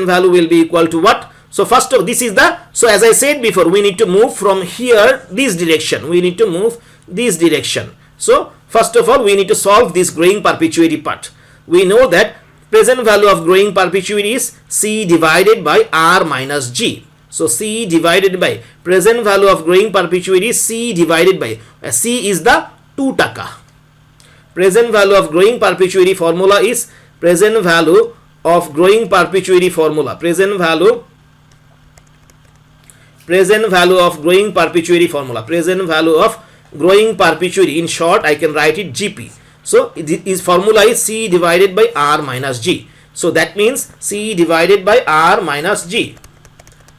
value will be equal to what? So first of this is the, so as I said before, we need to move from here this direction. We need to move this direction. So first of all, we need to solve this growing perpetuity part. We know that present value of growing perpetuity is C divided by R minus G. So C divided by present value of growing perpetuity is C divided by C is the 2 taka. Present value of growing perpetuity formula is present value of growing perpetuity formula. Present value of growing perpetuity formula. Present value of growing perpetuity, in short I can write it GP. So its formula is C divided by R minus G. So that means C divided by R minus G.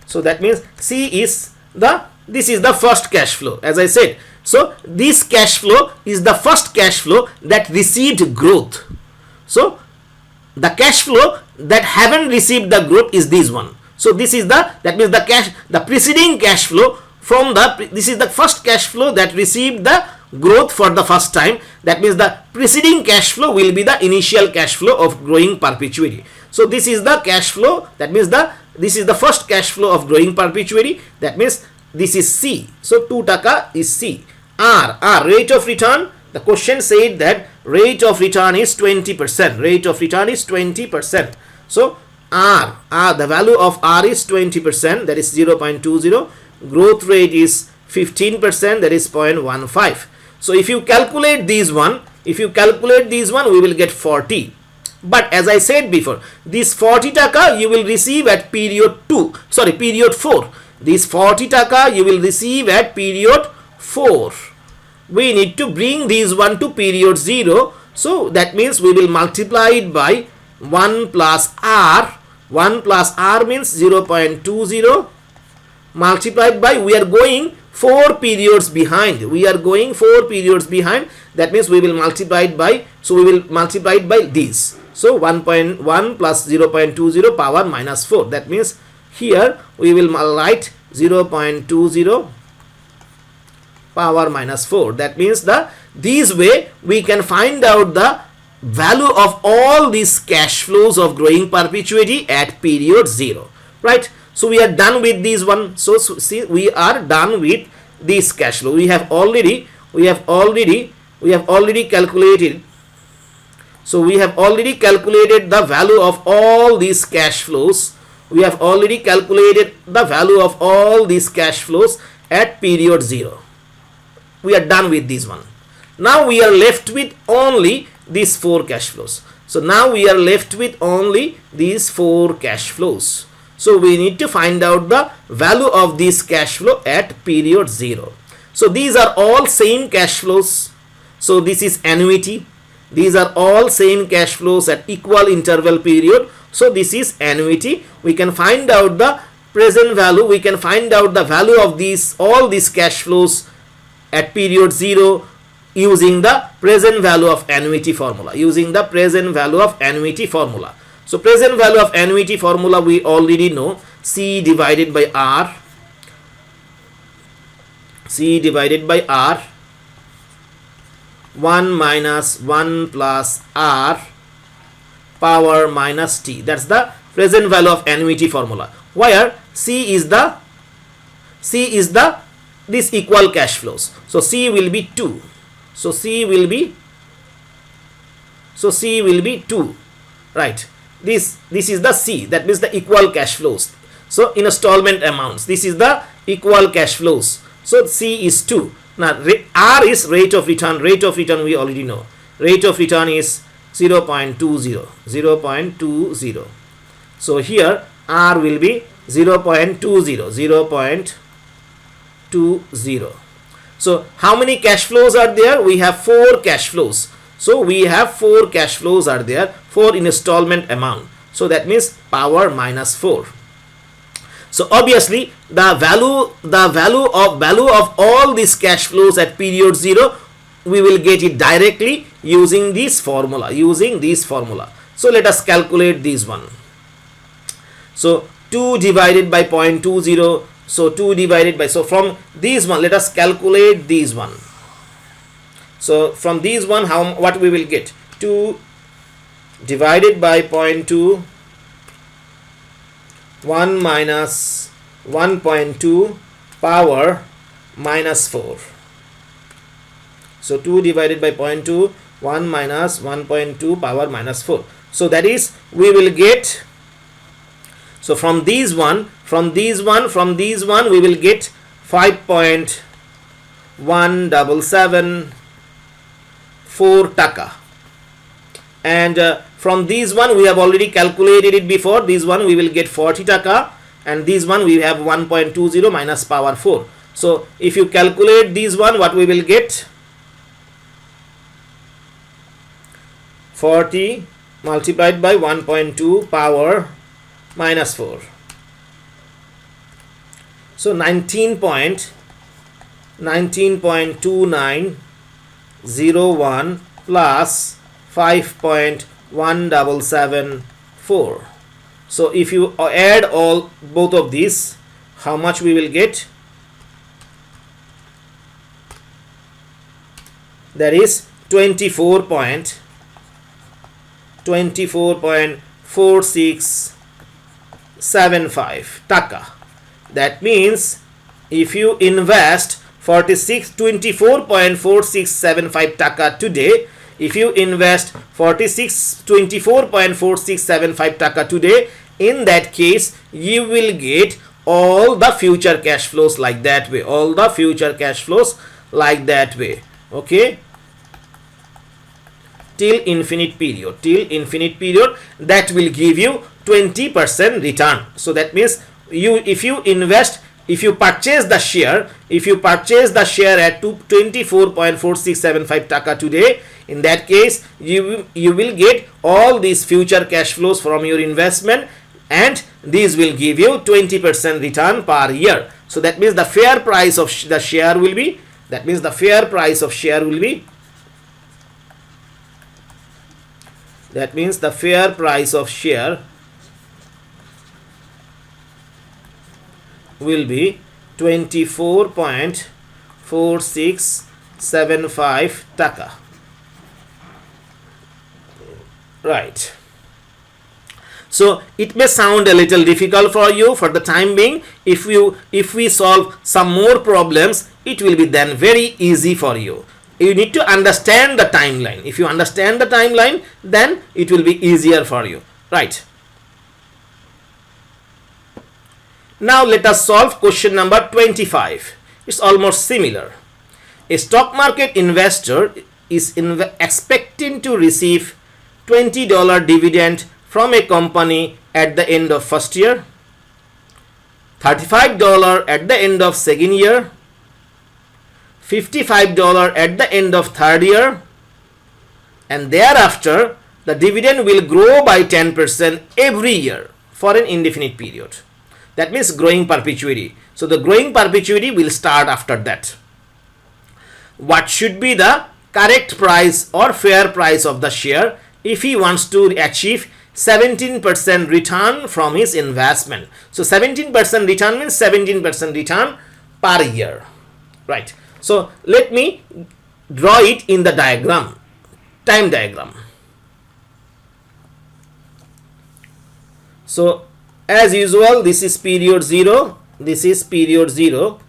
So that means C is the, this is the first cash flow, as I said. So this cash flow is the first cash flow that received growth. So the cash flow that haven't received the growth is this one. So this is the, that means the cash, the preceding cash flow from the, this is the first cash flow that received the growth for the first time. That means the preceding cash flow will be the initial cash flow of growing perpetuity. So this is the cash flow, that means the, this is the first cash flow of growing perpetuity. That means this is C. So 2 taka is C. R rate of return. The question said that rate of return is 20%. Rate of return is 20%. So R, the value of R is 20%, that is 0.20. Growth rate is 15%, that is 0.15. So if you calculate these one, we will get 40. But as I said before, this 40 taka you will receive at period 4. This 40 taka you will receive at period 4. We need to bring these one to period 0. So that means we will multiply it by 1 plus R. 1 plus R means 0.20 multiplied by, we are going 4 periods behind. That means we will multiply it by, so we will multiply it by this. So 1.1 plus 0.20 power minus 4. That means here we will write 0.20 power minus 4. That means this way we can find out the value of all these cash flows of growing perpetuity at period 0. Right? So we are done with this one. So see, we are done with this cash flow. We have already calculated. So we have already calculated the value of all these cash flows. We have already calculated the value of all these cash flows at period 0. We are done with this one. Now we are left with only these 4 cash flows. So now we are left with only these 4 cash flows. So we need to find out the value of this cash flow at period 0. So these are all same cash flows. So this is annuity. These are all same cash flows at equal interval period. So this is annuity. We can find out the present value. We can find out the value of these, all these cash flows at period 0 using the present value of annuity formula. So present value of annuity formula we already know. C divided by R. 1 minus 1 plus R power minus T. That's the present value of annuity formula. Where C is this equal cash flows. So C will be 2. So C will be 2. Right. This is the C, that means the equal cash flows. So in installment amounts, this is the equal cash flows. So C is 2. Now R is rate of return. Rate of return we already know. Rate of return is 0.20. So here R will be 0.20. So how many cash flows are there? We have 4 cash flows. So we have 4 cash flows are there, 4 installment amount. So that means power minus 4. So obviously the value of all these cash flows at period 0, we will get it directly using this formula. So let us calculate this one. So 2 divided by 0.20. So 2 divided by, so from this one let us calculate this one. So from these one, what we will get? 2 divided by 0.2 1 minus 1.2 power minus 4. So 2 divided by 0.2, 1 minus 1.2 power minus 4. So that is, we will get, so from these one we will get 5.1774 taka. And from these one we have already calculated it before. This one we will get 40 taka, and this one we have 1.20 minus power 4. So if you calculate this one, what we will get, 40 multiplied by 1.2 power minus 4. So 19.2901 plus 5.1774. So if you add both of these, how much we will get? That is 24.4675 taka. That means if you invest 24.4675 taka today, if you invest 24.4675 taka today, in that case you will get all the future cash flows like that way, okay, till infinite period, that will give you 20% return. So that means if you purchase the share at 24.4675 taka today, in that case you will get all these future cash flows from your investment, and these will give you 20% return per year. So that means the fair price of the share will be, will be 24.4675 taka. Right. So it may sound a little difficult for you for the time being. If we solve some more problems, it will be then very easy for you. You need to understand the timeline. If you understand the timeline, then it will be easier for you. Right. Now let us solve question number 25. It's almost similar. A stock market investor is expecting to receive $20 dividend from a company at the end of first year, $35 at the end of second year, $55 at the end of third year, and thereafter the dividend will grow by 10% every year for an indefinite period. That means growing perpetuity. So the growing perpetuity will start after that. What should be the correct price or fair price of the share if he wants to achieve 17% return from his investment? So 17% return means 17% return per year. Right. So let me draw it in the diagram, time diagram. So as usual, this is period 0, this is period 0.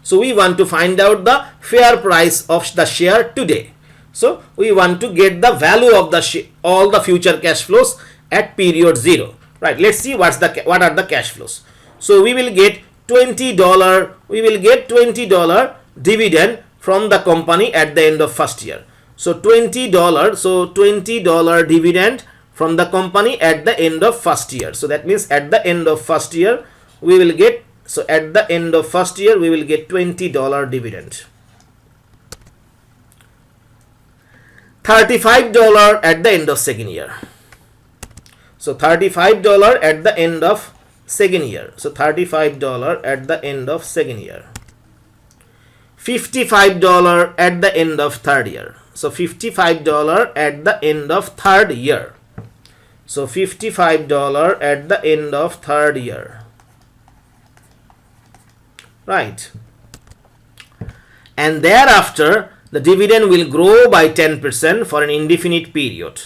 So we want to find out the fair price of the share today. So we want to get the value of the all the future cash flows at period 0. Right. Let's see what are the cash flows. So we will get $20. We will get $20 dividend from the company at the end of first year. So $20. So $20 dividend from the company at the end of first year. So that means at the end of first year we will get, so at the end of first year we will get $20 dividend. $35 at the end of second year. So $35 at the end of second year. So $35 at the end of second year. $55 at the end of third year. So $55 at the end of third year. So $55 at the end of third year. Right. And thereafter the dividend will grow by 10% for an indefinite period.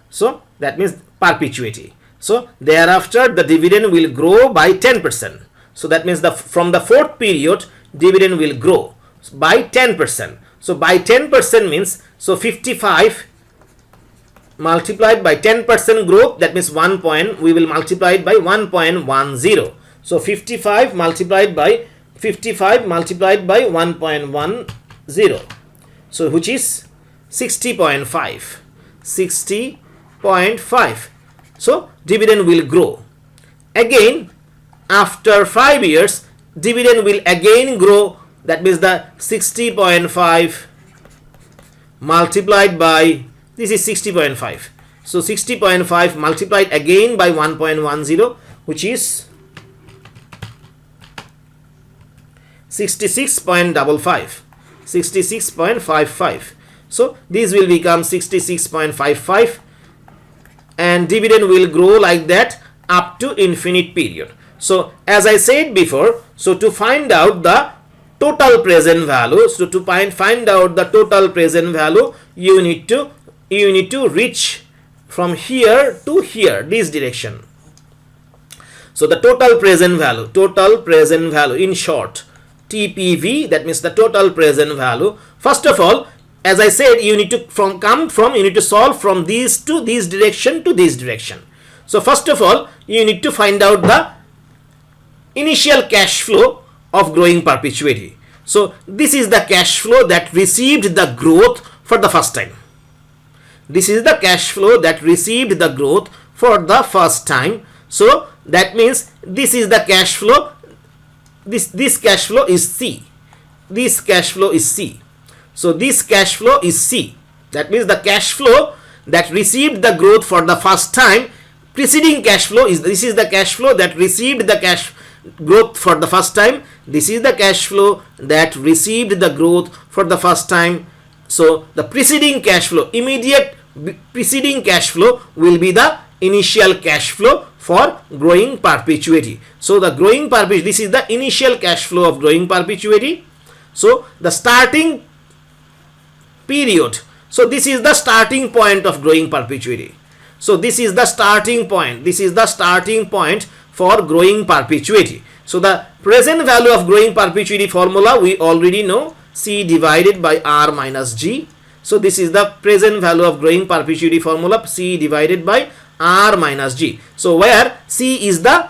So that means perpetuity. So thereafter the dividend will grow by 10%. So that means from the fourth period dividend will grow by 10%. So by 10% means, so 55 multiplied by 10% growth, that means we will multiply it by 1.10. So 55 multiplied by 1.10, so which is 60.5. 60.5. So dividend will grow again. After 5 years dividend will again grow, that means the 60.5 multiplied by, this is 60.5, so 60.5 multiplied again by 1.10, which is 66.55. 66.55. So this will become 66.55, and dividend will grow like that up to infinite period. So as I said before, so to find out the total present value, so to find out the total present value, you need to reach from here to here, this direction. So the total present value in short, TPV, that means the total present value. First of all, as I said, you need to you need to solve from this to this direction to this direction. So first of all, you need to find out the initial cash flow of growing perpetuity. So this is the cash flow that received the growth for the first time. This is the cash flow that received the growth for the first time. So that means this is the cash flow. This cash flow is C. This cash flow is C. So this cash flow is C. That means the cash flow that received the growth for the first time. Preceding cash flow is, this is the cash flow that received the cash growth for the first time. This is the cash flow that received the growth for the first time. So the preceding cash flow, immediate preceding cash flow will be the initial cash flow for growing perpetuity. So the growing perpetuity, this is the initial cash flow of growing perpetuity. So the starting period, so this is the starting point of growing perpetuity. So this is the starting point. This is the starting point for growing perpetuity. So the present value of growing perpetuity formula we already know, C divided by R minus G. So this is the present value of growing perpetuity formula, C divided by R minus G. So where C is the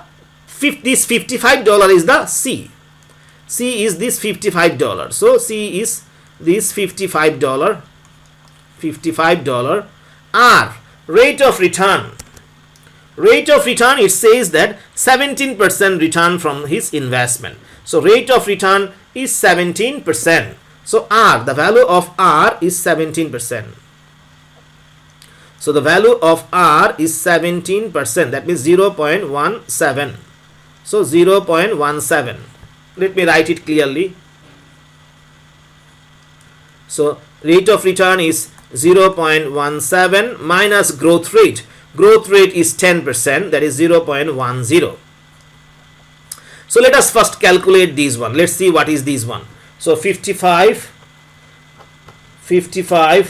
this $55 is the C. C is this $55. So C is this $55. R, rate of return. Rate of return, it says that 17% return from his investment. So rate of return is 17%. So R, the value of R is 17%. So the value of R is 17%. That means 0.17. So 0.17. Let me write it clearly. So rate of return is 0.17 minus growth rate. Growth rate is 10%, that is 0.10. So let us first calculate this one. Let's see what is this one. So 55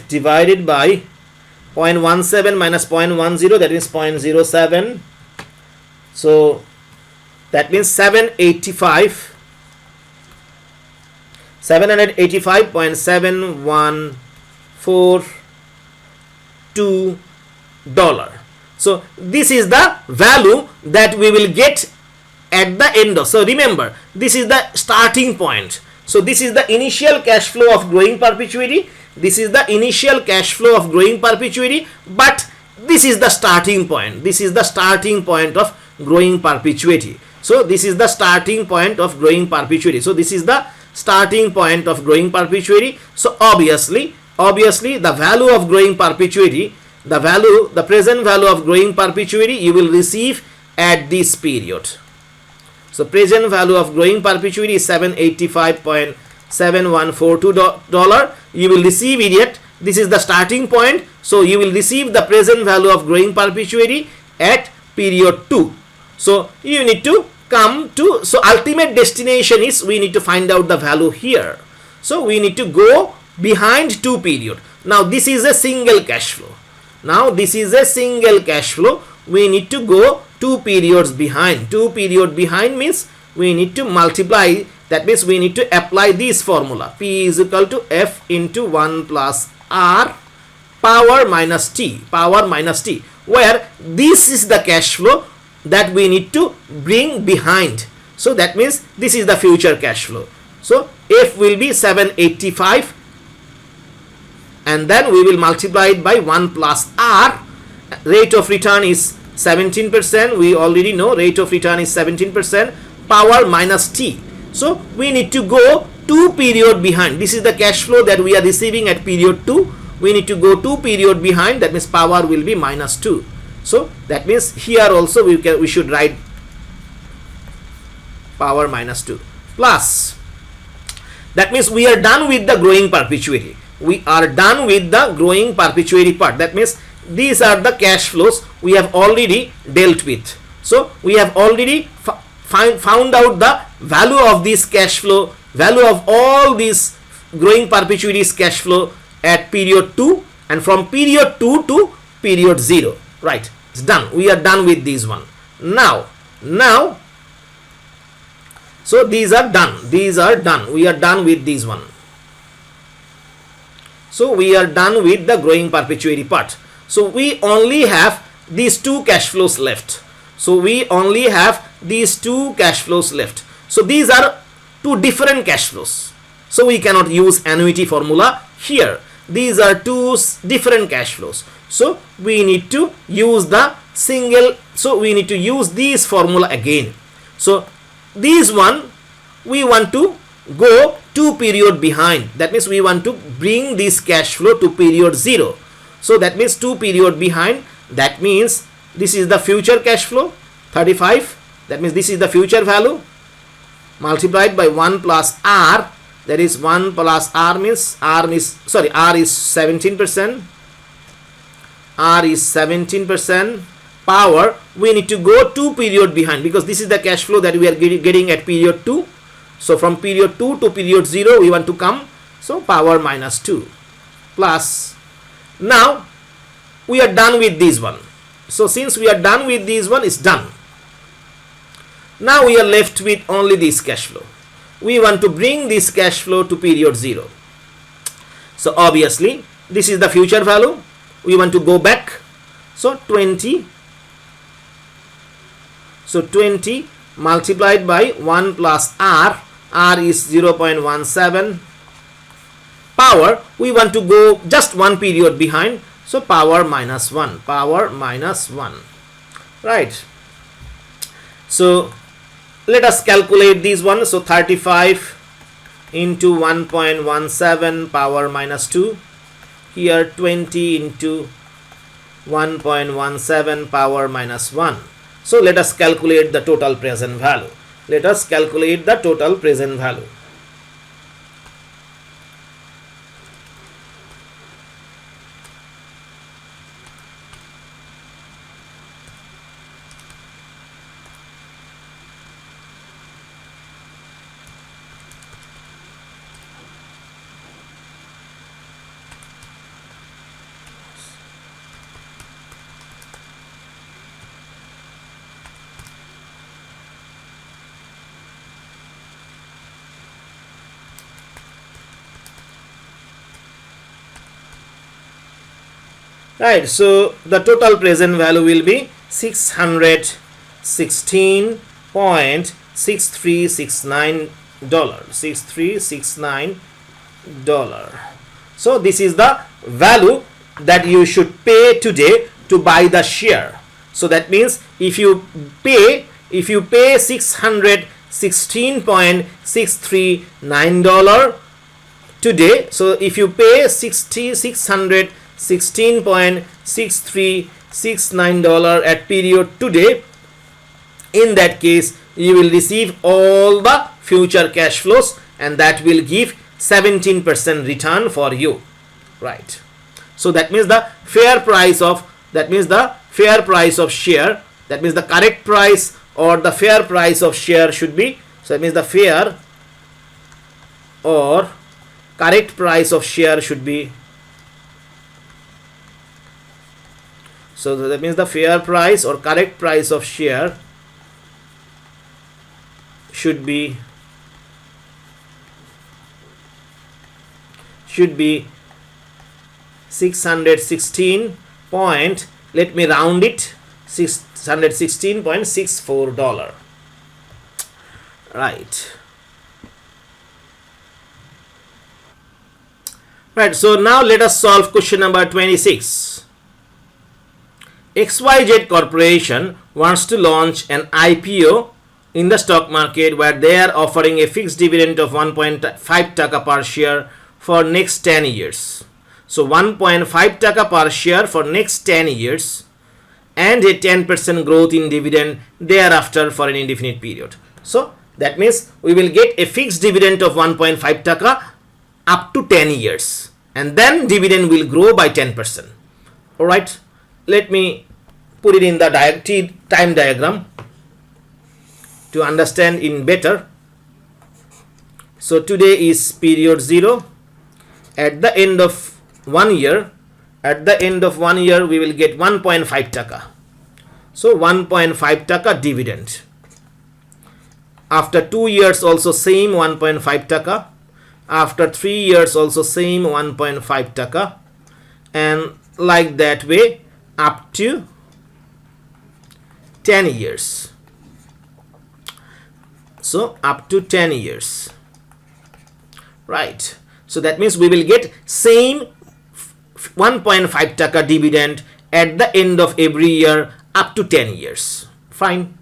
divided by 0.17 minus 0.10, that is 0.07. So that means 785.714 $. So this is the value that we will get at the end of. So remember, this is the starting point. So this is the initial cash flow of growing perpetuity. This is the initial cash flow of growing perpetuity, but this is the starting point. This is the starting point of growing perpetuity. So this is the starting point of growing perpetuity. So this is the starting point of growing perpetuity. So obviously the value of growing perpetuity, the present value of growing perpetuity you will receive at this period. So present value of growing perpetuity is $785.7142. You will receive it yet. This is the starting point. So you will receive the present value of growing perpetuity at period 2. So you need to come to, so ultimate destination is we need to find out the value here. So we need to go behind 2 period. Now this is a single cash flow. Now this is a single cash flow we need to go 2 periods behind. 2 period behind means we need to multiply, that means we need to apply this formula. P is equal to F into 1 plus R power minus T, where this is the cash flow that we need to bring behind. So that means this is the future cash flow. So F will be 785, and then we will multiply it by 1 plus R. Rate of return is 17%. We already know rate of return is 17%. Power minus T. So we need to go 2 period behind. This is the cash flow that we are receiving at period 2. We need to go 2 period behind. That means power will be minus 2. So that means here also we should write power minus 2 plus. That means we are done with the growing perpetuity. We are done with the growing perpetuity part. That means these are the cash flows we have already dealt with. So we have already found out the value of this cash flow, value of all these growing perpetuities cash flow at period 2, and from period 2 to period 0. Right, it's done. We are done with this one. Now, so these are done. These are done. We are done with this one. So we are done with the growing perpetuity part. So we only have these 2 cash flows left. So we only have these 2 cash flows left. So these are 2 different cash flows. So we cannot use annuity formula here. These are 2 different cash flows. So we need to use the single. So we need to use this formula again. So this one we want to go 2 period behind. That means we want to bring this cash flow to period 0. So that means 2 period behind. That means this is the future cash flow 35. That means this is the future value multiplied by 1 plus R. That is 1 plus R means R is 17%. R is 17%. Power, we need to go 2 period behind, because this is the cash flow that we are getting at period 2. So from period 2 to period 0 we want to come. So power minus 2 plus. Now we are done with this one. So since we are done with this one, it's done. Now we are left with only this cash flow. We want to bring this cash flow to period 0. So obviously this is the future value. We want to go back. So 20. So 20 multiplied by 1 plus R. R is 0.17. Power, we want to go just 1 period behind. So power minus 1. Power minus 1. Right. So let us calculate this one. So 35 into 1.17 power minus 2. Here 20 into 1.17 power minus 1. So let us calculate the total present value. Let us calculate the total present value. Right, so the total present value will be $616.6369. $6369. So this is the value that you should pay today to buy the share. So that means if you pay $616.639 today, so if you pay $616.6369 at period today, in that case you will receive all the future cash flows, and that will give 17% return for you. Right. So that means the fair price of share, that means the correct price or the fair price of share should be, so that means the fair or correct price of share should be, So that means the fair price or correct price of share should be 616 point, let me round it, $616.64. Right. Right, so now let us solve question number 26. XYZ Corporation wants to launch an IPO in the stock market where they are offering a fixed dividend of 1.5 taka per share for next 10 years. So 1.5 taka per share for next 10 years and a 10% growth in dividend thereafter for an indefinite period. So that means we will get a fixed dividend of 1.5 taka up to 10 years and then dividend will grow by 10%. Alright, let me put it in the time diagram to understand in better. So today is period 0. At the end of 1 year, we will get 1.5 taka. So 1.5 taka dividend. After 2 years also same 1.5 taka. After 3 years also same 1.5 taka. And like that way up to 10 years. So up to 10 years. Right. So that means we will get same 1.5 taka dividend at the end of every year up to 10 years. Fine.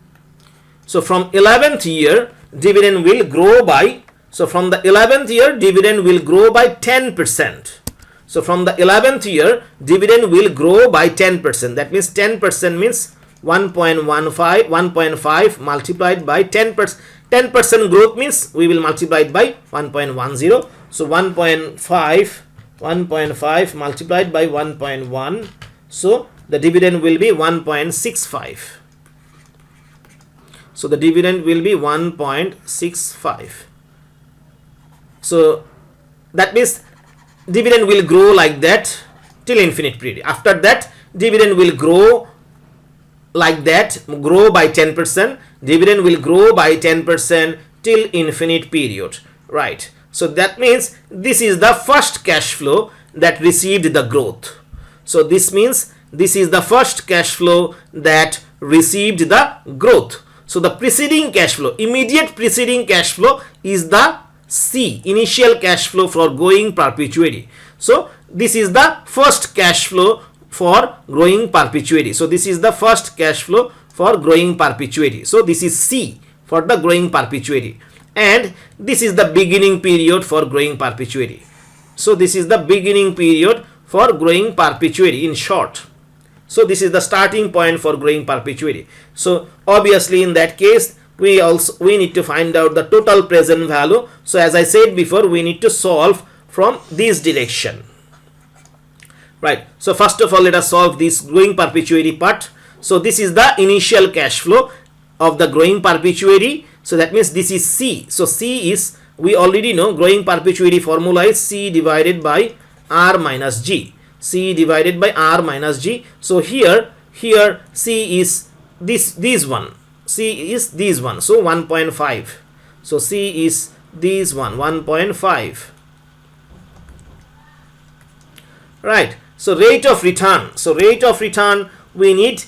So from 11th year dividend will grow by, so from the 11th year dividend will grow by 10%. So from the 11th year dividend will grow by 10%. That means 10% means 1.5 multiplied by 10%. 10% growth means we will multiply it by 1.10. So 1.5 multiplied by 1.1. So the dividend will be 1.65. So the dividend will be 1.65. So that means dividend will grow like that till infinite period. After that dividend will grow like that, grow by 10%. Dividend will grow by 10% till infinite period. Right. So that means this is the first cash flow that received the growth. So this means this is the first cash flow that received the growth. So the preceding cash flow, immediate preceding cash flow is the C, initial cash flow for growing perpetuity. So this is the first cash flow for growing perpetuity. So this is the first cash flow for growing perpetuity. So this is C for the growing perpetuity. And this is the beginning period for growing perpetuity. So this is the beginning period for growing perpetuity in short. So this is the starting point for growing perpetuity. So obviously in that case we need to find out the total present value. So as I said before, we need to solve from this direction. Right. So first of all let us solve this growing perpetuity part. So this is the initial cash flow of the growing perpetuity. So that means this is C. So C is, we already know growing perpetuity formula is C divided by R minus G. C divided by R minus G. So here C is this one. C is this one. So 1.5. So C is this one, 1.5. Right. So rate of return. So rate of return we need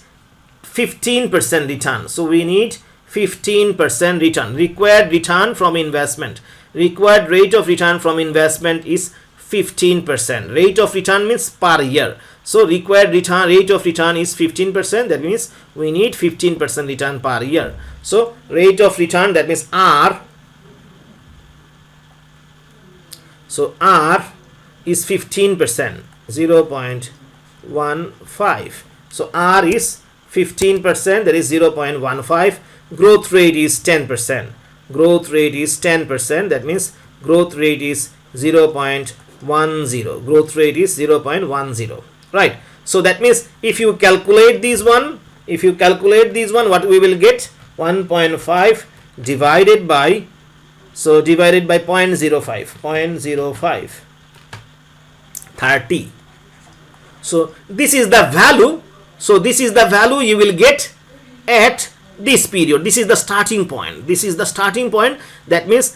15% return. So we need 15% return. Required return from investment. Required rate of return from investment is 15%. Rate of return means per year. So required return rate of return is 15%. That means we need 15% return per year. So rate of return, that means R. So R is 15%, 0.15. So R is 15%, that is 0.15. Growth rate is 10%. Growth rate is 10%. That means growth rate is 0.10. Growth rate is 0.10. Right. So that means if you calculate this one, what we will get? 1.5 divided by, so divided by 0.05, 30. So this is the value. So this is the value you will get at this period. This is the starting point. This is the starting point. That means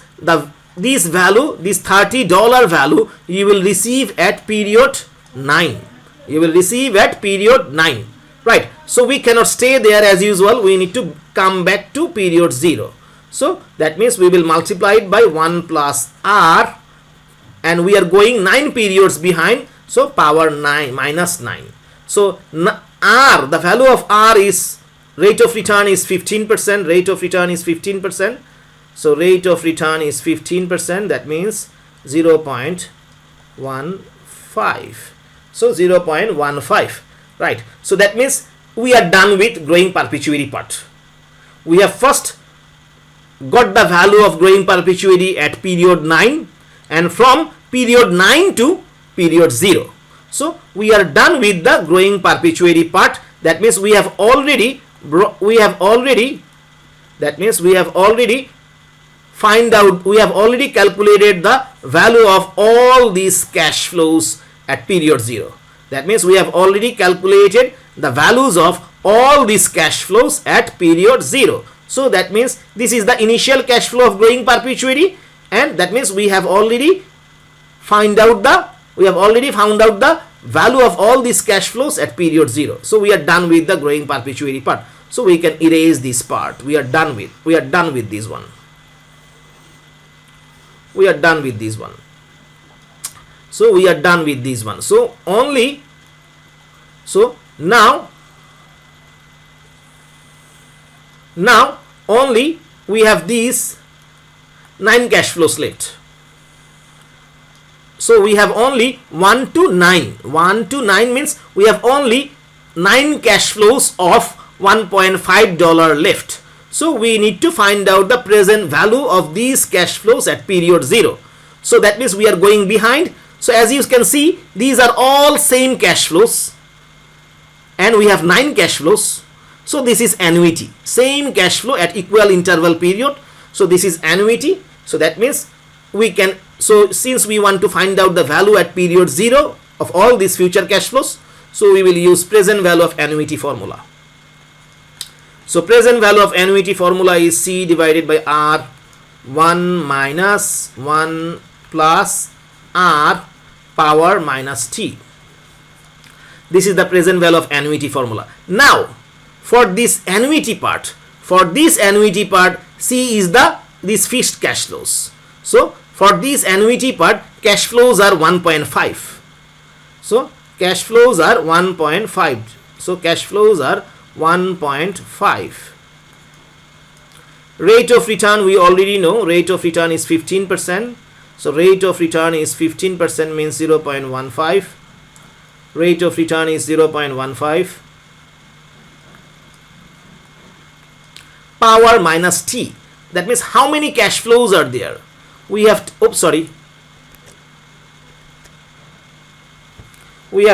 this value, this $30 value, you will receive at period 9. You will receive at period 9. Right. So we cannot stay there as usual. We need to come back to period 0. So that means we will multiply it by 1 plus R, and we are going 9 periods behind. So power 9 minus 9. So R, the value of R is, rate of return is 15%. Rate of return is 15%. So rate of return is 15%. That means 0.15. So 0.15. Right. So that means we are done with growing perpetuity part. We have first got the value of growing perpetuity at period 9, and from period 9 to period 0. So we are done with the growing perpetuity part. That means we have already calculated the value of all these cash flows at period 0. That means we have already calculated the values of all these cash flows at period 0. So that means this is the initial cash flow of growing perpetuity, and that means we have already found out the value of all these cash flows at period 0. So we are done with the growing perpetuity part. So we can erase this part. We are done with this one. We are done with this one. So we are done with this one. So now only we have these 9 cash flows left. So we have only 1 to 9. 1 to 9 means we have only 9 cash flows of $1.5 left. So we need to find out the present value of these cash flows at period 0. So that means we are going behind. So as you can see, these are all same cash flows, and we have 9 cash flows. So this is annuity, same cash flow at equal interval period. So this is annuity. So that means we can, so since we want to find out the value at period 0 of all these future cash flows, so we will use present value of annuity formula. So present value of annuity formula is C divided by R, 1 minus 1 plus R power minus T. This is the present value of annuity formula. Now for this annuity part, C is these fixed cash flows. So for this annuity part, cash flows are 1.5. So cash flows are 1.5. So cash flows are 1.5. Rate of return we already know. Rate of return is 15%. So rate of return is 15% means 0.15. Rate of return is 0.15. Power minus T. That means how many cash flows are there? We have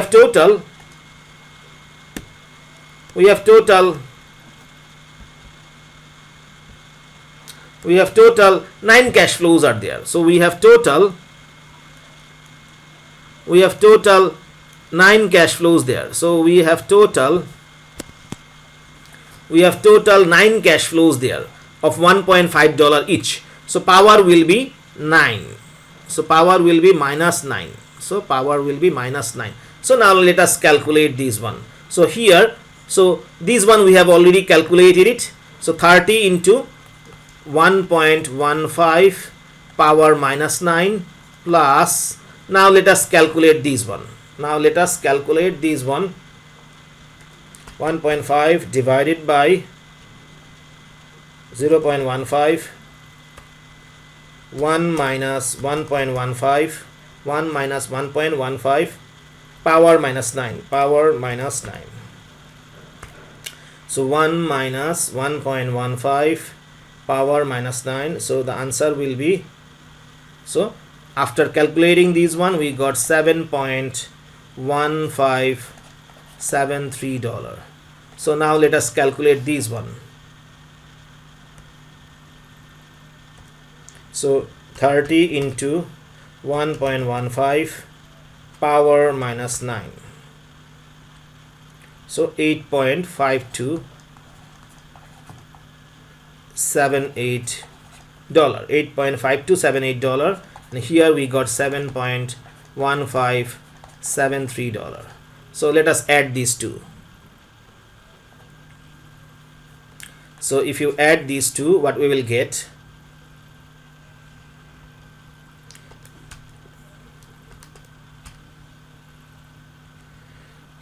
total 9 cash flows are there. So we have total 9 cash flows there. So we have total 9 cash flows there of $1.5 each. So power will be 9. So power will be minus 9. So power will be minus 9. So now let us calculate this one. So here, so this one we have already calculated it. So 30 into 1.15 power minus 9 plus, now let us calculate this one. 1.5 divided by 0.15, 1 minus 1.15, 1 minus 1.15 power minus 9. So 1 minus 1.15 power minus 9. So the answer will be, so after calculating this one, we got $7.1573. So now let us calculate this one. So 30 into 1.15 power minus 9. So 8.5278 dollar, $8.5278, and here we got $7.1573. so let us add these two. So if you add these two, what we will get?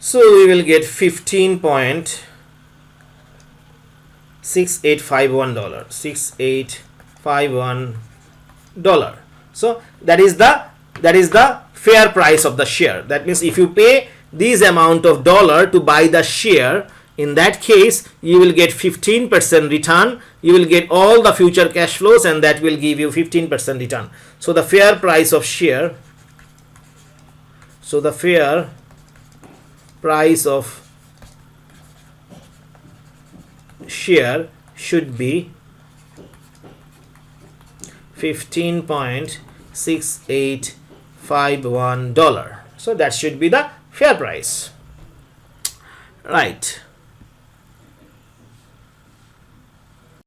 So we will get $15.6851, $6851. So that is the fair price of the share. That means if you pay this amount of dollar to buy the share, in that case you will get 15% return. You will get all the future cash flows, and that will give you 15% return. So the fair price of share, so the fair price of share should be $15.6851. So that should be the fair price, right?